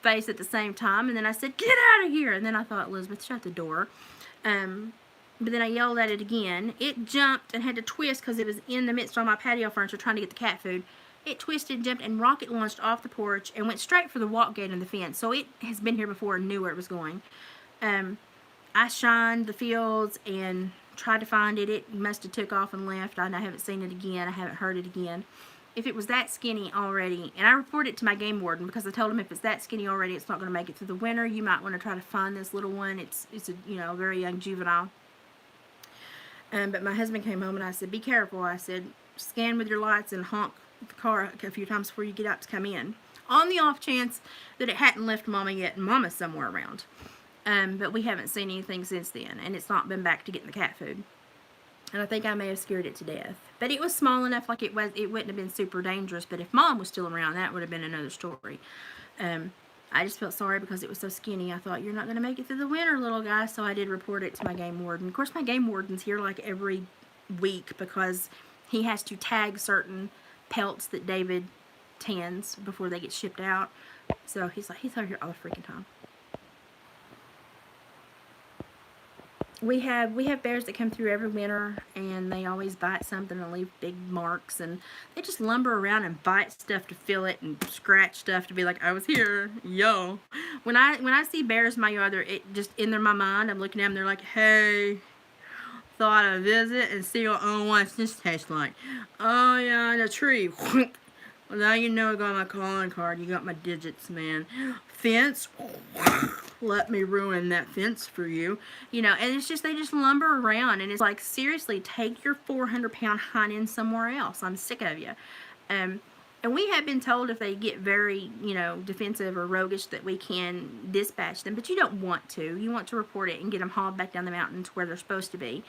face at the same time, and then I said, get out of here, and then I thought, Elizabeth, shut the door. But then I yelled at it again. It jumped and had to twist because it was in the midst of my patio furniture trying to get the cat food. It twisted, jumped, and rocket launched off the porch and went straight for the walk gate in the fence. So it has been here before and knew where it was going. I shined the fields and tried to find it. It must have took off and left. I haven't seen it again. I haven't heard it again. If it was that skinny already, and I reported it to my game warden because I told him if it's that skinny already, it's not going to make it through the winter. You might want to try to find this little one. It's a very young juvenile. But my husband came home and I said, be careful. I said, scan with your lights and honk the car a few times before you get out to come in. On the off chance that it hadn't left Mama yet and Mama's somewhere around. But we haven't seen anything since then, and it's not been back to getting the cat food. And I think I may have scared it to death. But it was small enough like it wouldn't have been super dangerous. But if Mom was still around, that would have been another story. I just felt sorry because it was so skinny. I thought, you're not going to make it through the winter, little guy. So I did report it to my game warden. Of course, my game warden's here like every week because he has to tag certain pelts that David tans before they get shipped out. So he's out here all the freaking time. We have bears that come through every winter, and they always bite something and leave big marks, and they just lumber around and bite stuff to fill it and scratch stuff to be like, I was here, yo. When I see bears in my yard, it just in my mind, I'm looking at them, they're like, hey, thought I'd visit and see what's this taste like. Oh yeah, the tree. Well, now you know I got my calling card. You got my digits, man. Fence. Let me ruin that fence for you. You know, and it's just, they just lumber around. And it's like, seriously, take your 400-pound hind end somewhere else. I'm sick of you. And we have been told if they get very, defensive or roguish that we can dispatch them. But you don't want to. You want to report it and get them hauled back down the mountain to where they're supposed to be.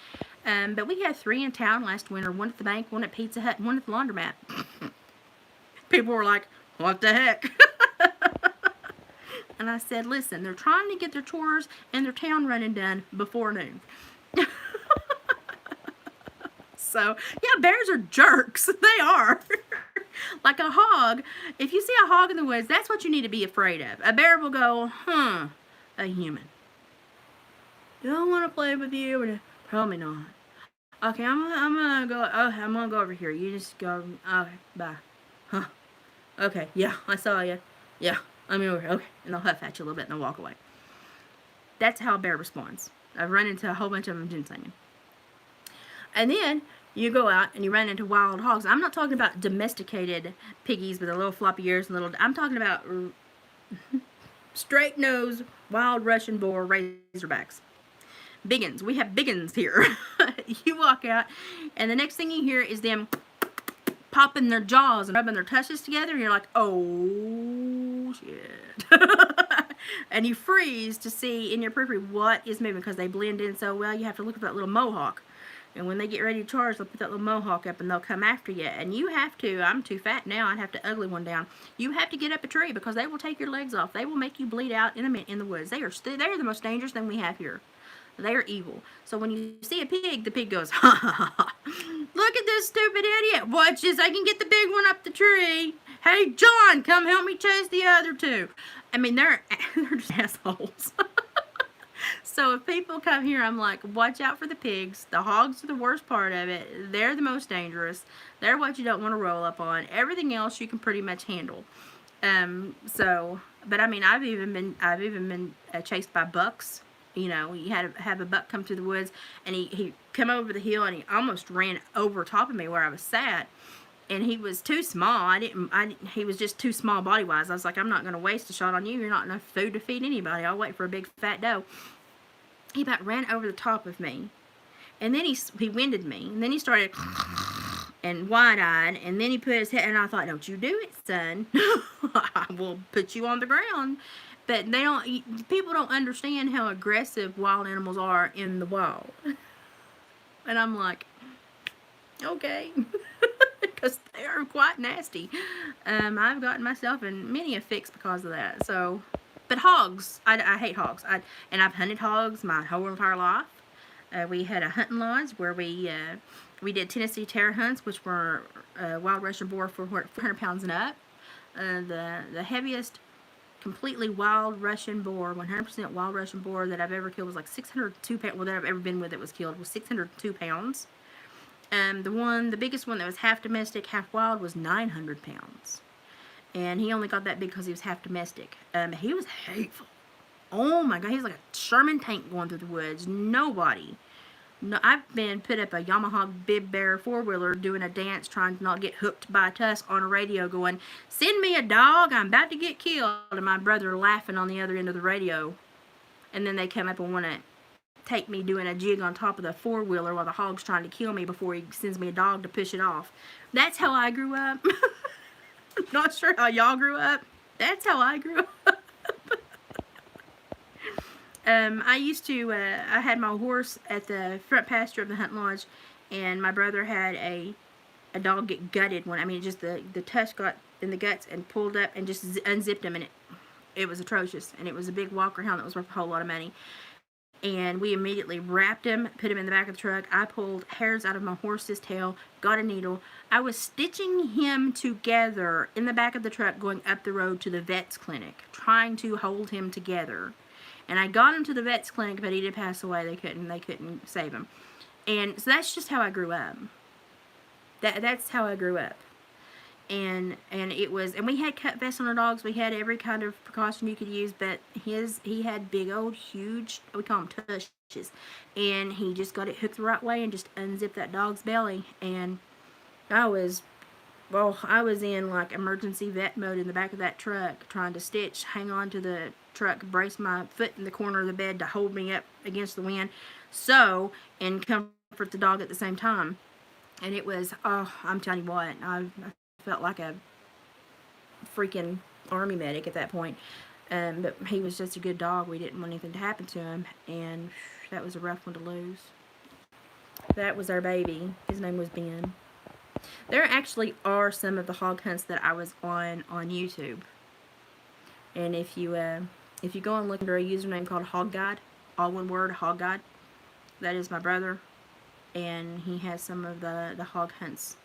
But we had 3 in town last winter. 1 at the bank, 1 at Pizza Hut, and 1 at the laundromat. People were like, what the heck? And I said, listen, they're trying to get their chores and their town running done before noon. So, yeah, bears are jerks. They are. Like a hog. If you see a hog in the woods, that's what you need to be afraid of. A bear will go, a human. Don't want to play with you. Probably not. Okay, I'm gonna go. Oh, I'm gonna go over here. You just go. Okay, bye. Huh. Okay, yeah, I saw you. Yeah, I'm over here. Okay, and they'll huff at you a little bit and they'll walk away. That's how a bear responds. I've run into a whole bunch of them ginsenging. And then you go out and you run into wild hogs. I'm not talking about domesticated piggies with their little floppy ears and little. I'm talking about straight nose wild Russian boar razorbacks. Biggins. We have biggins here. You walk out, and the next thing you hear is them popping their jaws and rubbing their tushes together, and you're like, oh bullshit. And you freeze to see in your periphery what is moving because they blend in so well. You have to look at that little mohawk. And when they get ready to charge, they'll put that little mohawk up and they'll come after you. And you have to, I'm too fat now, I'd have to ugly one down. You have to get up a tree because they will take your legs off. They will make you bleed out in a minute in the woods. They are the most dangerous thing we have here. They are evil. So when you see a pig, the pig goes, ha ha ha ha. Look at this stupid idiot. Watch this. I can get the big one up the tree. Hey, John, come help me chase the other two. I mean, they're just assholes. So if people come here, I'm like, watch out for the pigs. The hogs are the worst part of it. They're the most dangerous. They're what you don't want to roll up on. Everything else you can pretty much handle. But I mean, I've even been chased by bucks. You know, you had to have a buck come through the woods, and he come over the hill, and he almost ran over top of me where I was sat. And he was too small. He was just too small body-wise. I was like, I'm not going to waste a shot on you. You're not enough food to feed anybody. I'll wait for a big fat doe. He about ran over the top of me. And then he winded me. And then he started and wide-eyed. And then he put his head, and I thought, don't you do it, son. I will put you on the ground. But people don't understand how aggressive wild animals are in the wild. And I'm like, okay. Because they are quite nasty. I've gotten myself in many a fix because of that. So, but hogs, I hate hogs. And I've hunted hogs my whole entire life. We had a hunting lodge where we did Tennessee terror hunts, which were wild Russian boar for 400 pounds and up. The heaviest completely wild Russian boar, 100% wild Russian boar that I've ever killed was like 602 pounds. Well, that I've ever been with that was killed was 602 pounds. The biggest one that was half domestic, half wild was 900 pounds. And he only got that big because he was half domestic. He was hateful. Oh my God, he was like a Sherman tank going through the woods. Nobody. No, I've been put up a Yamaha Bib Bear 4-wheeler doing a dance trying to not get hooked by a tusk on a radio going, send me a dog, I'm about to get killed. And my brother laughing on the other end of the radio. And then they come up and want to take me doing a jig on top of the 4-wheeler while the hog's trying to kill me before he sends me a dog to push it off. That's how I grew up. Not sure how y'all grew up. That's how I grew up. I had my horse at the front pasture of the hunting lodge, and my brother had a dog get gutted just the tusk got in the guts and pulled up and just unzipped him, and it was atrocious, and it was a big Walker hound that was worth a whole lot of money. And we immediately wrapped him, put him in the back of the truck. I pulled hairs out of my horse's tail, got a needle. I was stitching him together in the back of the truck going up the road to the vet's clinic, trying to hold him together. And I got him to the vet's clinic, but he did pass away. They couldn't save him. And so that's just how I grew up. That's how I grew up. And we had cut vests on our dogs. We had every kind of precaution you could use, but he had big old huge, we call them tushes, and he just got it hooked the right way and just unzipped that dog's belly. And I was in like emergency vet mode in the back of that truck, trying to hang on to the truck, brace my foot in the corner of the bed to hold me up against the wind, and comfort the dog at the same time. And it was, I'm telling you what, I felt like a freaking army medic at that point. But he was just a good dog. We didn't want anything to happen to him, and that was a rough one to lose. That was our baby. His name was Ben. There actually are some of the hog hunts that I was on YouTube. And if you go and look under a username called Hog Guide, all one word, Hog Guide, that is my brother, and he has some of the hog hunts.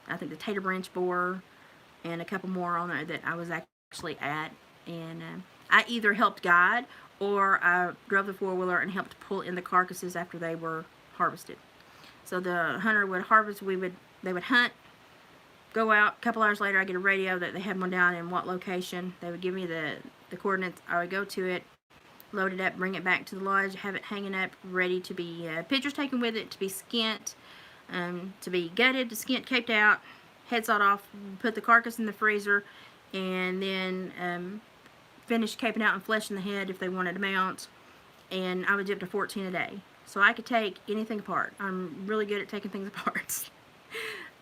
I think the Tater Branch boar and a couple more on there that I was actually at. And I either helped guide or I drove the 4-wheeler and helped pull in the carcasses after they were harvested. So the hunter would harvest, they would hunt, go out, a couple hours later I get a radio that they had one down in what location. They would give me the coordinates. I would go to it, load it up, bring it back to the lodge, have it hanging up, ready to be pictures taken with it, to be skinned, to be gutted, to skinned, caped out, head sawed off, put the carcass in the freezer, and then finish caping out and fleshing the head if they wanted to mount. And I would do up to 14 a day. So I could take anything apart. I'm really good at taking things apart.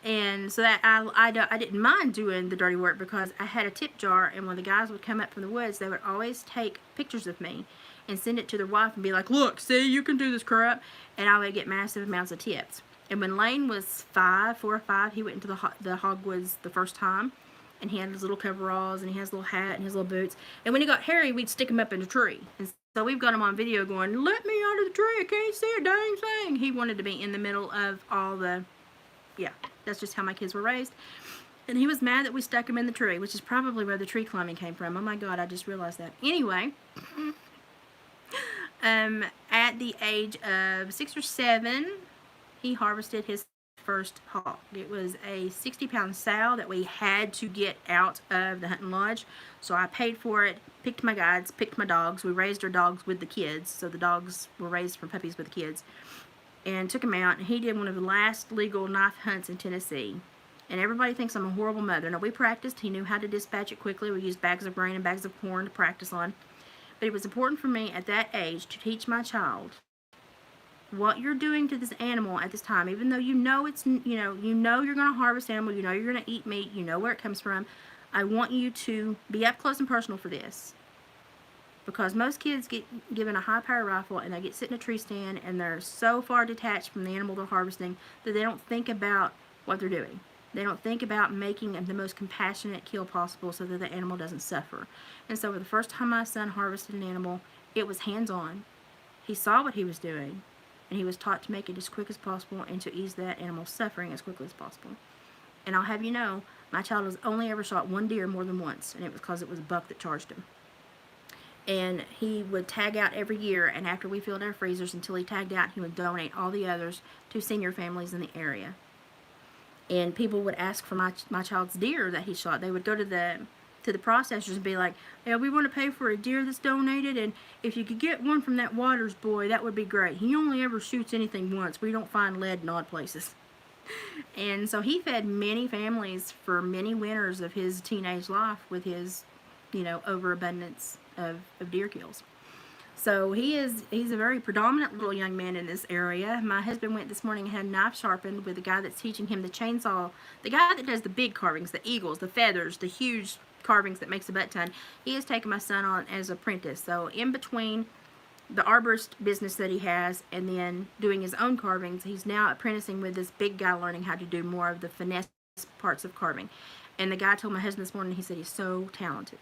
And so that I didn't mind doing the dirty work because I had a tip jar, and when the guys would come up from the woods, they would always take pictures of me and send it to their wife and be like, look, see, you can do this crap. And I would get massive amounts of tips. And when Lane was 4 or 5, he went into the hogwoods the first time, and he had his little coveralls, and he has a little hat and his little boots. And when he got hairy, we'd stick him up in a tree. And so we've got him on video going, let me out of the tree, I can't see a dang thing. He wanted to be in the middle of all the, yeah, that's just how my kids were raised. And he was mad that we stuck him in the tree, which is probably where the tree climbing came from. Oh my God, I just realized that. Anyway, at the age of 6 or 7, he harvested his first hog. It was a 60-pound sow that we had to get out of the hunting lodge. So I paid for it, picked my guides, picked my dogs. We raised our dogs with the kids. So the dogs were raised from puppies with the kids. And took him out. And he did one of the last legal knife hunts in Tennessee. And everybody thinks I'm a horrible mother. Now, we practiced. He knew how to dispatch it quickly. We used bags of grain and bags of corn to practice on. But it was important for me at that age to teach my child what you're doing to this animal at this time, even though you know it's, you know you're going to harvest animal, you know you're going to eat meat, you know where it comes from. I want you to be up close and personal for this. Because most kids get given a high-power rifle and they get sit in a tree stand and they're so far detached from the animal they're harvesting that they don't think about what they're doing. They don't think about making the most compassionate kill possible so that the animal doesn't suffer. And so for the first time my son harvested an animal, it was hands-on. He saw what he was doing, and he was taught to make it as quick as possible and to ease that animal's suffering as quickly as possible. And I'll have you know, my child has only ever shot one deer more than once, and it was because it was a buck that charged him. And he would tag out every year, and after we filled our freezers until he tagged out, he would donate all the others to senior families in the area. And people would ask for my child's deer that he shot. They would go to the processors and be like, yeah, we want to pay for a deer that's donated, and if you could get one from that Waters boy, that would be great. He only ever shoots anything once. We don't find lead in odd places. And so he fed many families for many winters of his teenage life with his, overabundance of deer kills. So he's a very predominant little young man in this area. My husband went this morning and had a knife sharpened with the guy that's teaching him the chainsaw, the guy that does the big carvings, the eagles, the feathers, the huge carvings that makes a butt ton. He has taken my son on as an apprentice. So in between the arborist business that he has and then doing his own carvings, he's now apprenticing with this big guy learning how to do more of the finesse parts of carving. And the guy told my husband this morning, he said he's so talented.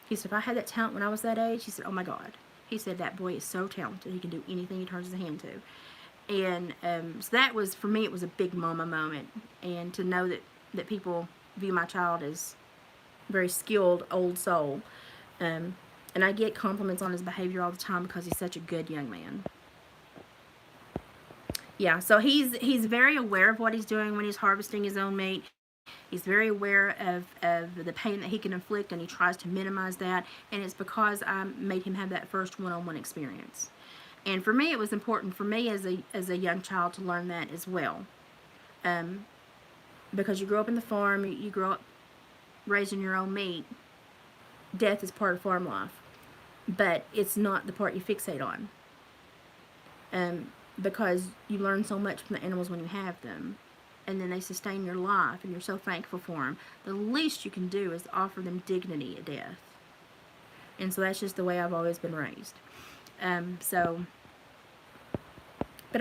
He said, if I had that talent when I was that age, he said, oh my God. He said, that boy is so talented. He can do anything he turns his hand to. And so that was, for me, it was a big mama moment. And to know that people view my child as a very skilled old soul. And I get compliments on his behavior all the time because he's such a good young man. Yeah, so he's very aware of what he's doing when he's harvesting his own meat. He's very aware of the pain that he can inflict, and he tries to minimize that. And it's because I made him have that first one-on-one experience. And for me, it was important for me as a young child to learn that as well. Because you grow up in the farm, you grow up raising your own meat. Death is part of farm life, but it's not the part you fixate on. Because you learn so much from the animals when you have them. And then they sustain your life, and you're so thankful for them. The least you can do is offer them dignity at death. And so that's just the way I've always been raised. But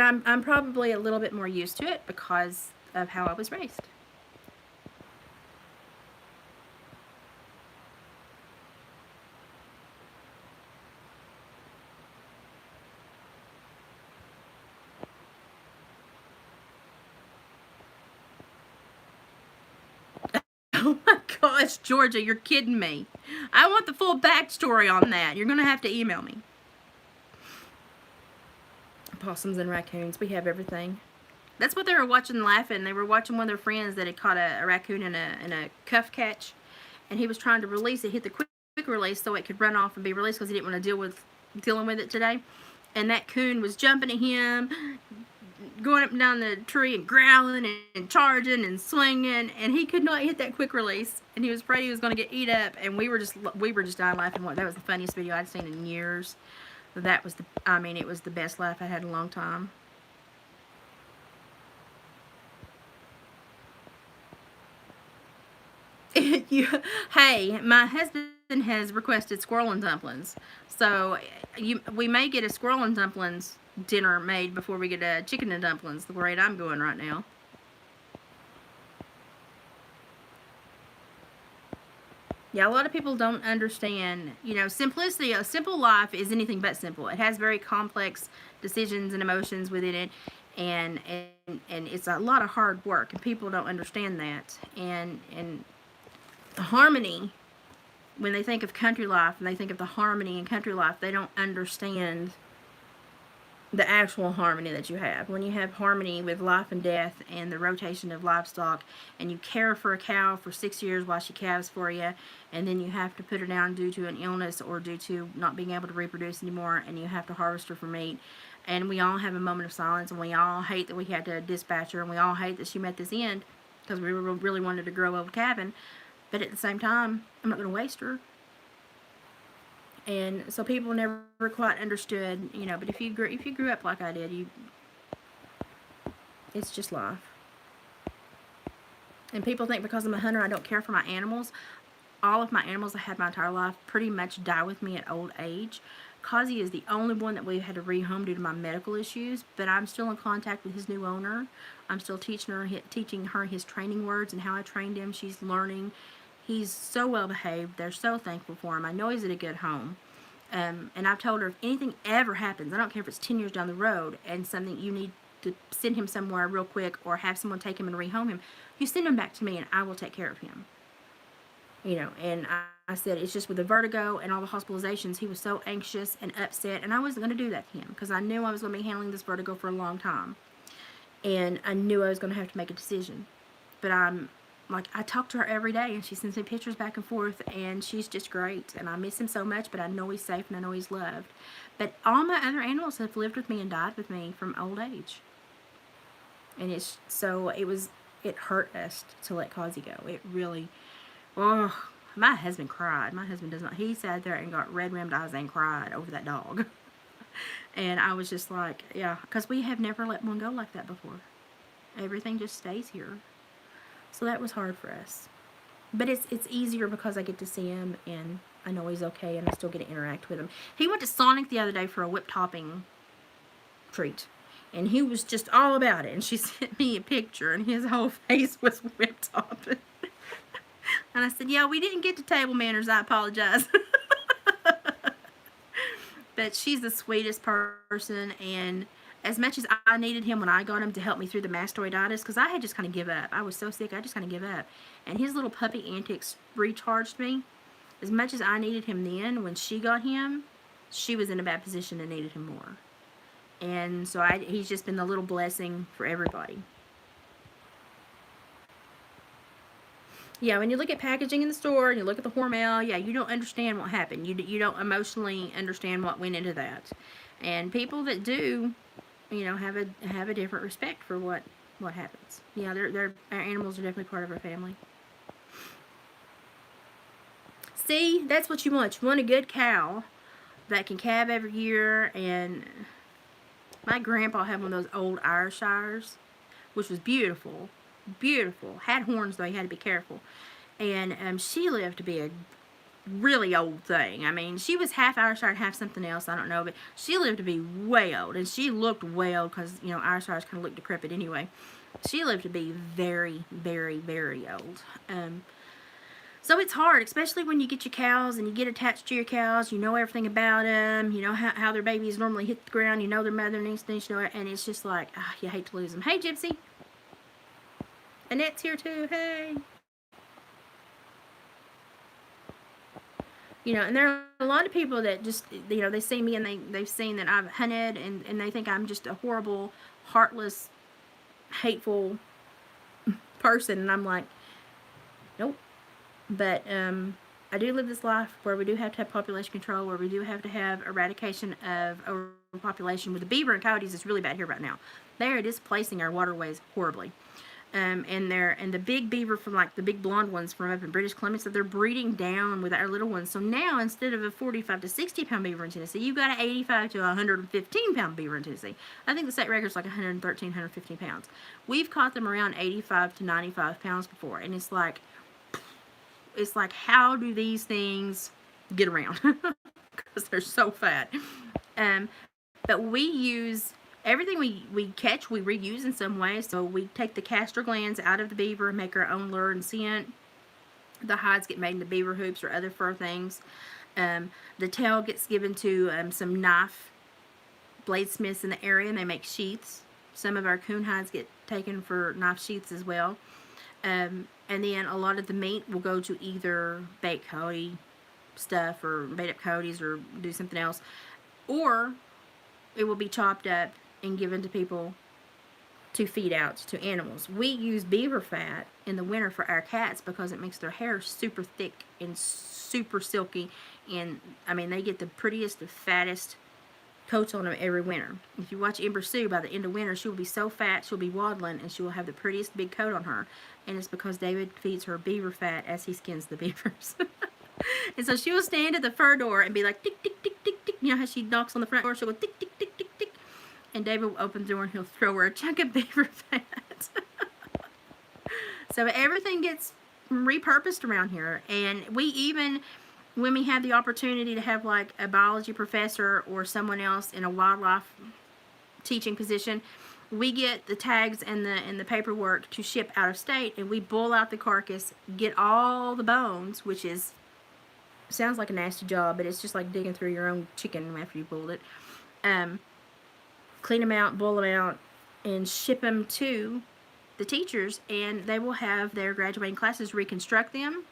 I'm probably a little bit more used to it because of how I was raised. Oh my gosh, Georgia, you're kidding me. I want the full backstory on that. You're going to have to email me. Possums and raccoons, we have everything. That's what they were watching laughing. They were watching one of their friends that had caught a raccoon in a cuff catch. And he was trying to release it, hit the quick release so it could run off and be released because he didn't want to dealing with it today. And that coon was jumping at him, going up and down the tree and growling and charging and swinging, and he could not hit that quick release, and he was afraid he was going to get eat up, and we were just dying laughing. That was the funniest video I'd seen in years. That was it was the best laugh I had in a long time. Hey, my husband has requested squirrel and dumplings, so we may get a squirrel and dumplings dinner made before we get a chicken and dumplings. The rate I'm going right now. Yeah, a lot of people don't understand, simplicity. A simple life is anything but simple. It has very complex decisions and emotions within it, and it's a lot of hard work, and people don't understand that. And harmony, when they think of country life and they think of the harmony in country life, they don't understand the actual harmony that you have. When you have harmony with life and death and the rotation of livestock, and you care for a cow for 6 years while she calves for you, and then you have to put her down due to an illness or due to not being able to reproduce anymore, and you have to harvest her for meat, and we all have a moment of silence, and we all hate that we had to dispatch her, and we all hate that she met this end because we really wanted to grow old cabin, but at the same time, I'm not going to waste her. And so people never quite understood, but if you grew up like I did, it's just life. And people think because I'm a hunter I don't care for my animals. All of my animals I had my entire life pretty much die with me at old age. Kazi is the only one that we've had to rehome due to my medical issues, but I'm still in contact with his new owner. I'm still teaching her his training words and how I trained him. She's learning. He's so well behaved. They're so thankful for him. I know he's at a good home. And I've told her if anything ever happens, I don't care if it's 10 years down the road and something you need to send him somewhere real quick or have someone take him and rehome him, you send him back to me and I will take care of him. And I said it's just with the vertigo and all the hospitalizations, he was so anxious and upset, and I wasn't going to do that to him because I knew I was going to be handling this vertigo for a long time. And I knew I was going to have to make a decision. But I talk to her every day, and she sends me pictures back and forth, and she's just great. And I miss him so much, but I know he's safe and I know he's loved. But all my other animals have lived with me and died with me from old age. And it hurt us to let Kazi go. It really, my husband cried. My husband does not. He sat there and got red-rimmed eyes and cried over that dog. And I was just like, yeah, because we have never let one go like that before. Everything just stays here. So that was hard for us. But it's easier because I get to see him and I know he's okay and I still get to interact with him. He went to Sonic the other day for a whip topping treat. And he was just all about it. And she sent me a picture and his whole face was whip topping. And I said, yeah, we didn't get to table manners. I apologize. But she's the sweetest person, and as much as I needed him when I got him to help me through the mastoiditis, because I had just kind of give up. I was so sick, I just kind of give up. And his little puppy antics recharged me. As much as I needed him then, when she got him, she was in a bad position and needed him more. And so he's just been the little blessing for everybody. Yeah, when you look at packaging in the store and you look at the Hormel, yeah, you don't understand what happened. You don't emotionally understand what went into that. And people that do, have a different respect for what happens. Yeah, our animals are definitely part of our family. See, that's what you want. You want a good cow that can calve every year. And my grandpa had one of those old Irishires, which was beautiful. Beautiful. Had horns, though. You had to be careful. And she lived to be a really old thing. I mean, she was half Irishire and half something else. I don't know. But she lived to be way old. And she looked way old because, Irishires kind of look decrepit anyway. She lived to be very, very, very old. So it's hard, especially when you get your cows and you get attached to your cows. You know everything about them. You know how their babies normally hit the ground. You know their mother instincts. And it's just like, you hate to lose them. Hey, Gypsy. Annette's here too. Hey. And there are a lot of people that just, they see me and they've seen that I've hunted and they think I'm just a horrible, heartless, hateful person. And I'm like, nope. But I do live this life where we do have to have population control, where we do have to have eradication of overpopulation. With the beaver and coyotes, it's really bad here right now. They are displacing our waterways horribly. And the big beaver from like the big blonde ones from up in British Columbia, so they're breeding down with our little ones. So now instead of a 45 to 60 pound beaver in Tennessee, you've got an 85 to 115 pound beaver in Tennessee. I think the state record's like 113, 115 pounds. We've caught them around 85 to 95 pounds before, and it's like, it's like, how do these things get around? Because they're so fat. Um, but we use everything we catch, we reuse in some way. So we take the castor glands out of the beaver and make our own lure and scent. The hides get made into beaver hoops or other fur things. The tail gets given to some knife bladesmiths in the area, and they make sheaths. Some of our coon hides get taken for knife sheaths as well. And then a lot of the meat will go to either bake coyote stuff or made up coyotes or do something else, or it will be chopped up and given to people to feed out to animals. We use beaver fat in the winter for our cats because it makes their hair super thick and super silky, and I mean, they get the prettiest, the fattest coats on them every winter. If you watch Ember Sue, by the end of winter, she will be so fat, she'll be waddling, and she will have the prettiest big coat on her. And it's because David feeds her beaver fat as he skins the beavers. And so she will stand at the fur door and be like, tick, tick, tick, tick, tick. You know how she knocks on the front door? She'll go, tick, tick, tick, tick, tick. And David will open the door and he'll throw her a chunk of beaver fat. So everything gets repurposed around here. And we even, when we have the opportunity to have like a biology professor or someone else in a wildlife teaching position, we get the tags and the paperwork to ship out of state, and we boil out the carcass, get all the bones, which is, sounds like a nasty job, but it's just like digging through your own chicken after you boiled it. Clean them out, boil them out, and ship them to the teachers, and they will have their graduating classes reconstruct them.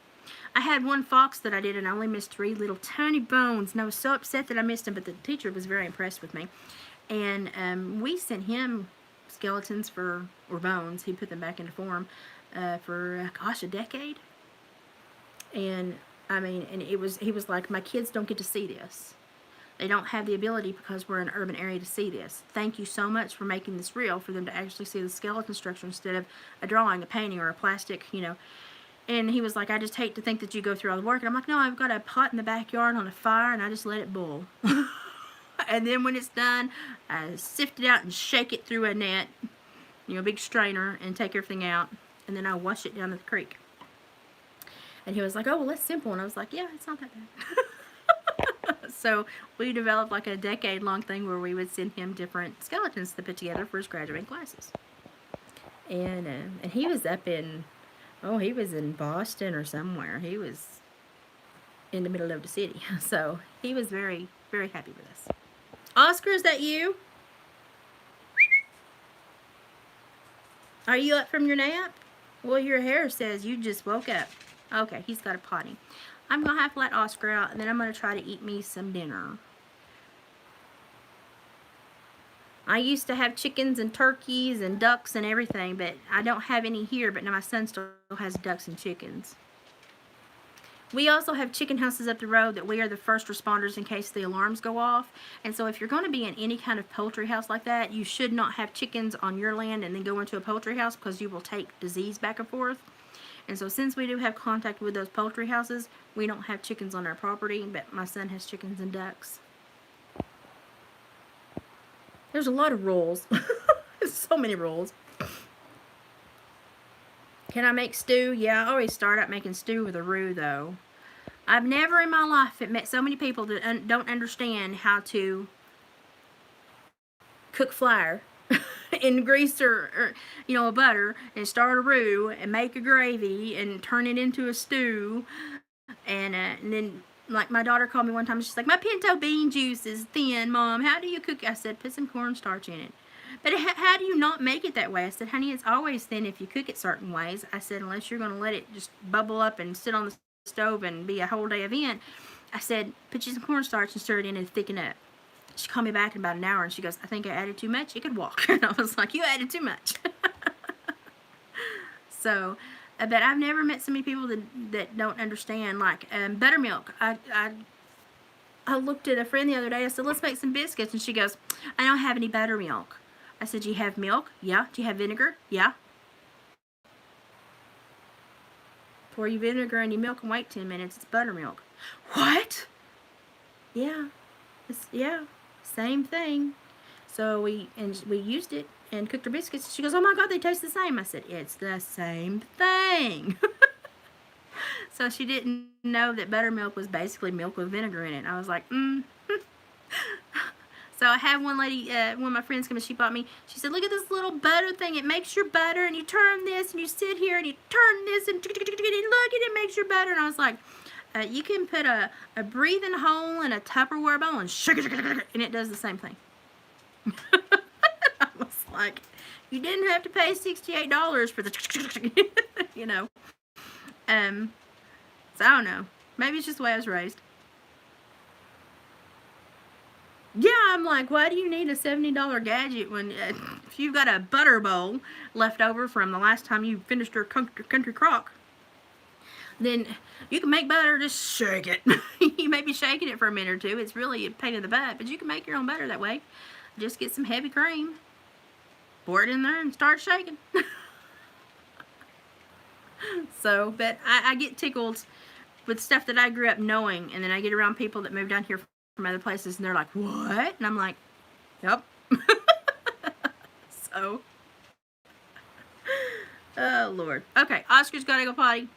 I had one fox that I did, and I only missed 3 little tiny bones, and I was so upset that I missed them, but the teacher was very impressed with me. And we sent him skeletons or bones. He put them back into form for, gosh, a decade. And I mean, and he was like, my kids don't get to see this. They don't have the ability because we're in an urban area to see this. Thank you so much for making this real for them to actually see the skeleton structure instead of a drawing, a painting, or a plastic, you know. And he was like, I just hate to think that you go through all the work. And I'm like, no, I've got a pot in the backyard on a fire, and I just let it boil. And then when it's done, I sift it out and shake it through a net, you know, a big strainer, and take everything out. And then I wash it down to the creek. And he was like, oh, well, that's simple. And I was like, yeah, it's not that bad. So we developed like a decade-long thing where we would send him different skeletons to put together for his graduating classes. And he was up in, he was in Boston or somewhere. He was in the middle of the city. So he was very, very happy with us. Oscar, is that you? Are you up from your nap? Well, your hair says you just woke up. Okay, he's got a potty. I'm going to have to let Oscar out, and then I'm going to try to eat me some dinner. I used to have chickens and turkeys and ducks and everything, but I don't have any here, but now my son still has ducks and chickens. We also have chicken houses up the road that we are the first responders in case the alarms go off. And so if you're going to be in any kind of poultry house like that, you should not have chickens on your land and then go into a poultry house because you will take disease back and forth. And so since we do have contact with those poultry houses, we don't have chickens on our property, but my son has chickens and ducks. There's a lot of rules. So many rules. Can I make stew? Yeah, I always start out making stew with a roux, though. I've never in my life met so many people that don't understand how to cook flour in grease or a butter and start a roux and make a gravy and turn it into a stew. And then, like, my daughter called me one time. She's like, my pinto bean juice is thin, Mom. How do you cook it? I said, put some cornstarch in it. But how do you not make it that way? I said, honey, it's always thin if you cook it certain ways. I said, unless you're going to let it just bubble up and sit on the stove and be a whole day event. I said, put you some cornstarch and stir it in and thicken up. She called me back in about an hour and she goes, I think I added too much. You could walk. And I was like, you added too much. So, but I've never met so many people that don't understand. Like buttermilk. I looked at a friend the other day. I said, let's make some biscuits. And she goes, I don't have any buttermilk. I said, do you have milk? Yeah. Do you have vinegar? Yeah. Pour your vinegar and your milk and wait 10 minutes. It's buttermilk. What? Yeah. Yeah. Same thing. So we used it and cooked our biscuits. She goes, oh my God, they taste the same. I said, it's the same thing. So she didn't know that buttermilk was basically milk with vinegar in it. And I was like, mm. So I had one lady, one of my friends come and she bought me, she said, look at this little butter thing. It makes your butter, and you turn this, and you sit here, and you turn this, and look, and it makes your butter. And I was like, you can put a breathing hole in a Tupperware bowl and shake it, and it does the same thing. I was like, you didn't have to pay $68 for the, you know. So I don't know. Maybe it's just the way I was raised. Yeah, I'm like, why do you need a $70 gadget when if you've got a butter bowl left over from the last time you finished your country crock, then you can make butter, just shake it. You may be shaking it for a minute or two. It's really a pain in the butt, but you can make your own butter that way. Just get some heavy cream, pour it in there, and start shaking. So, but I get tickled with stuff that I grew up knowing, and then I get around people that moved down here from other places, and they're like, what? And I'm like, yep. So, oh Lord. Okay, Oscar's got to go potty.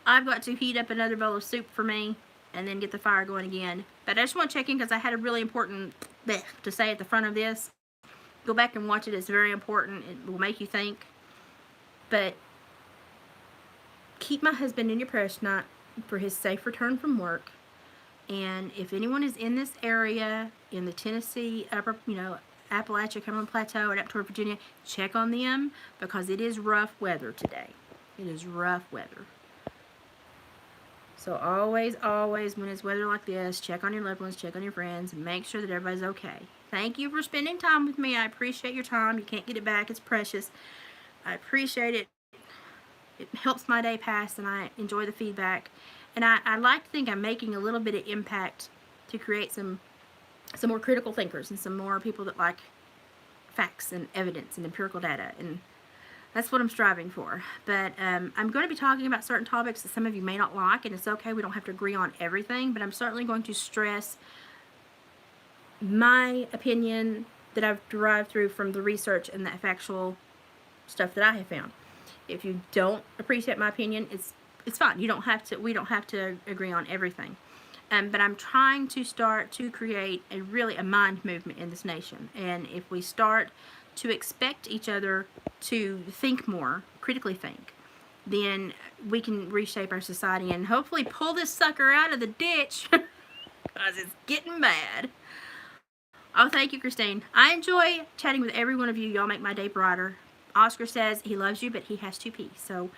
I've got to heat up another bowl of soup for me and then get the fire going again. But I just want to check in because I had a really important bleh to say at the front of this. Go back and watch it. It's very important. It will make you think. But keep my husband in your prayers tonight for his safe return from work. And if anyone is in this area, in the Tennessee, upper, Appalachia, Cumberland Plateau, and up toward Virginia, check on them because it is rough weather today. It is rough weather. So always, always, when it's weather like this, check on your loved ones, check on your friends, and make sure that everybody's okay. Thank you for spending time with me. I appreciate your time. You can't get it back. It's precious. I appreciate it. It helps my day pass, and I enjoy the feedback. And I like to think I'm making a little bit of impact to create some more critical thinkers and some more people that like facts and evidence and empirical data. And that's what I'm striving for. But I'm going to be talking about certain topics that some of you may not like, and it's okay. We don't have to agree on everything, but I'm certainly going to stress my opinion that I've derived through from the research and the factual stuff that I have found. If you don't appreciate my opinion, it's fine. We don't have to agree on everything. But I'm trying to start to create a mind movement in this nation. And if we start to expect each other to think more, critically think, then we can reshape our society and hopefully pull this sucker out of the ditch because it's getting bad. Oh, thank you, Christine. I enjoy chatting with every one of you. Y'all make my day brighter. Oscar says he loves you, but he has to pee. So,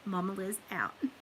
Mama Liz out.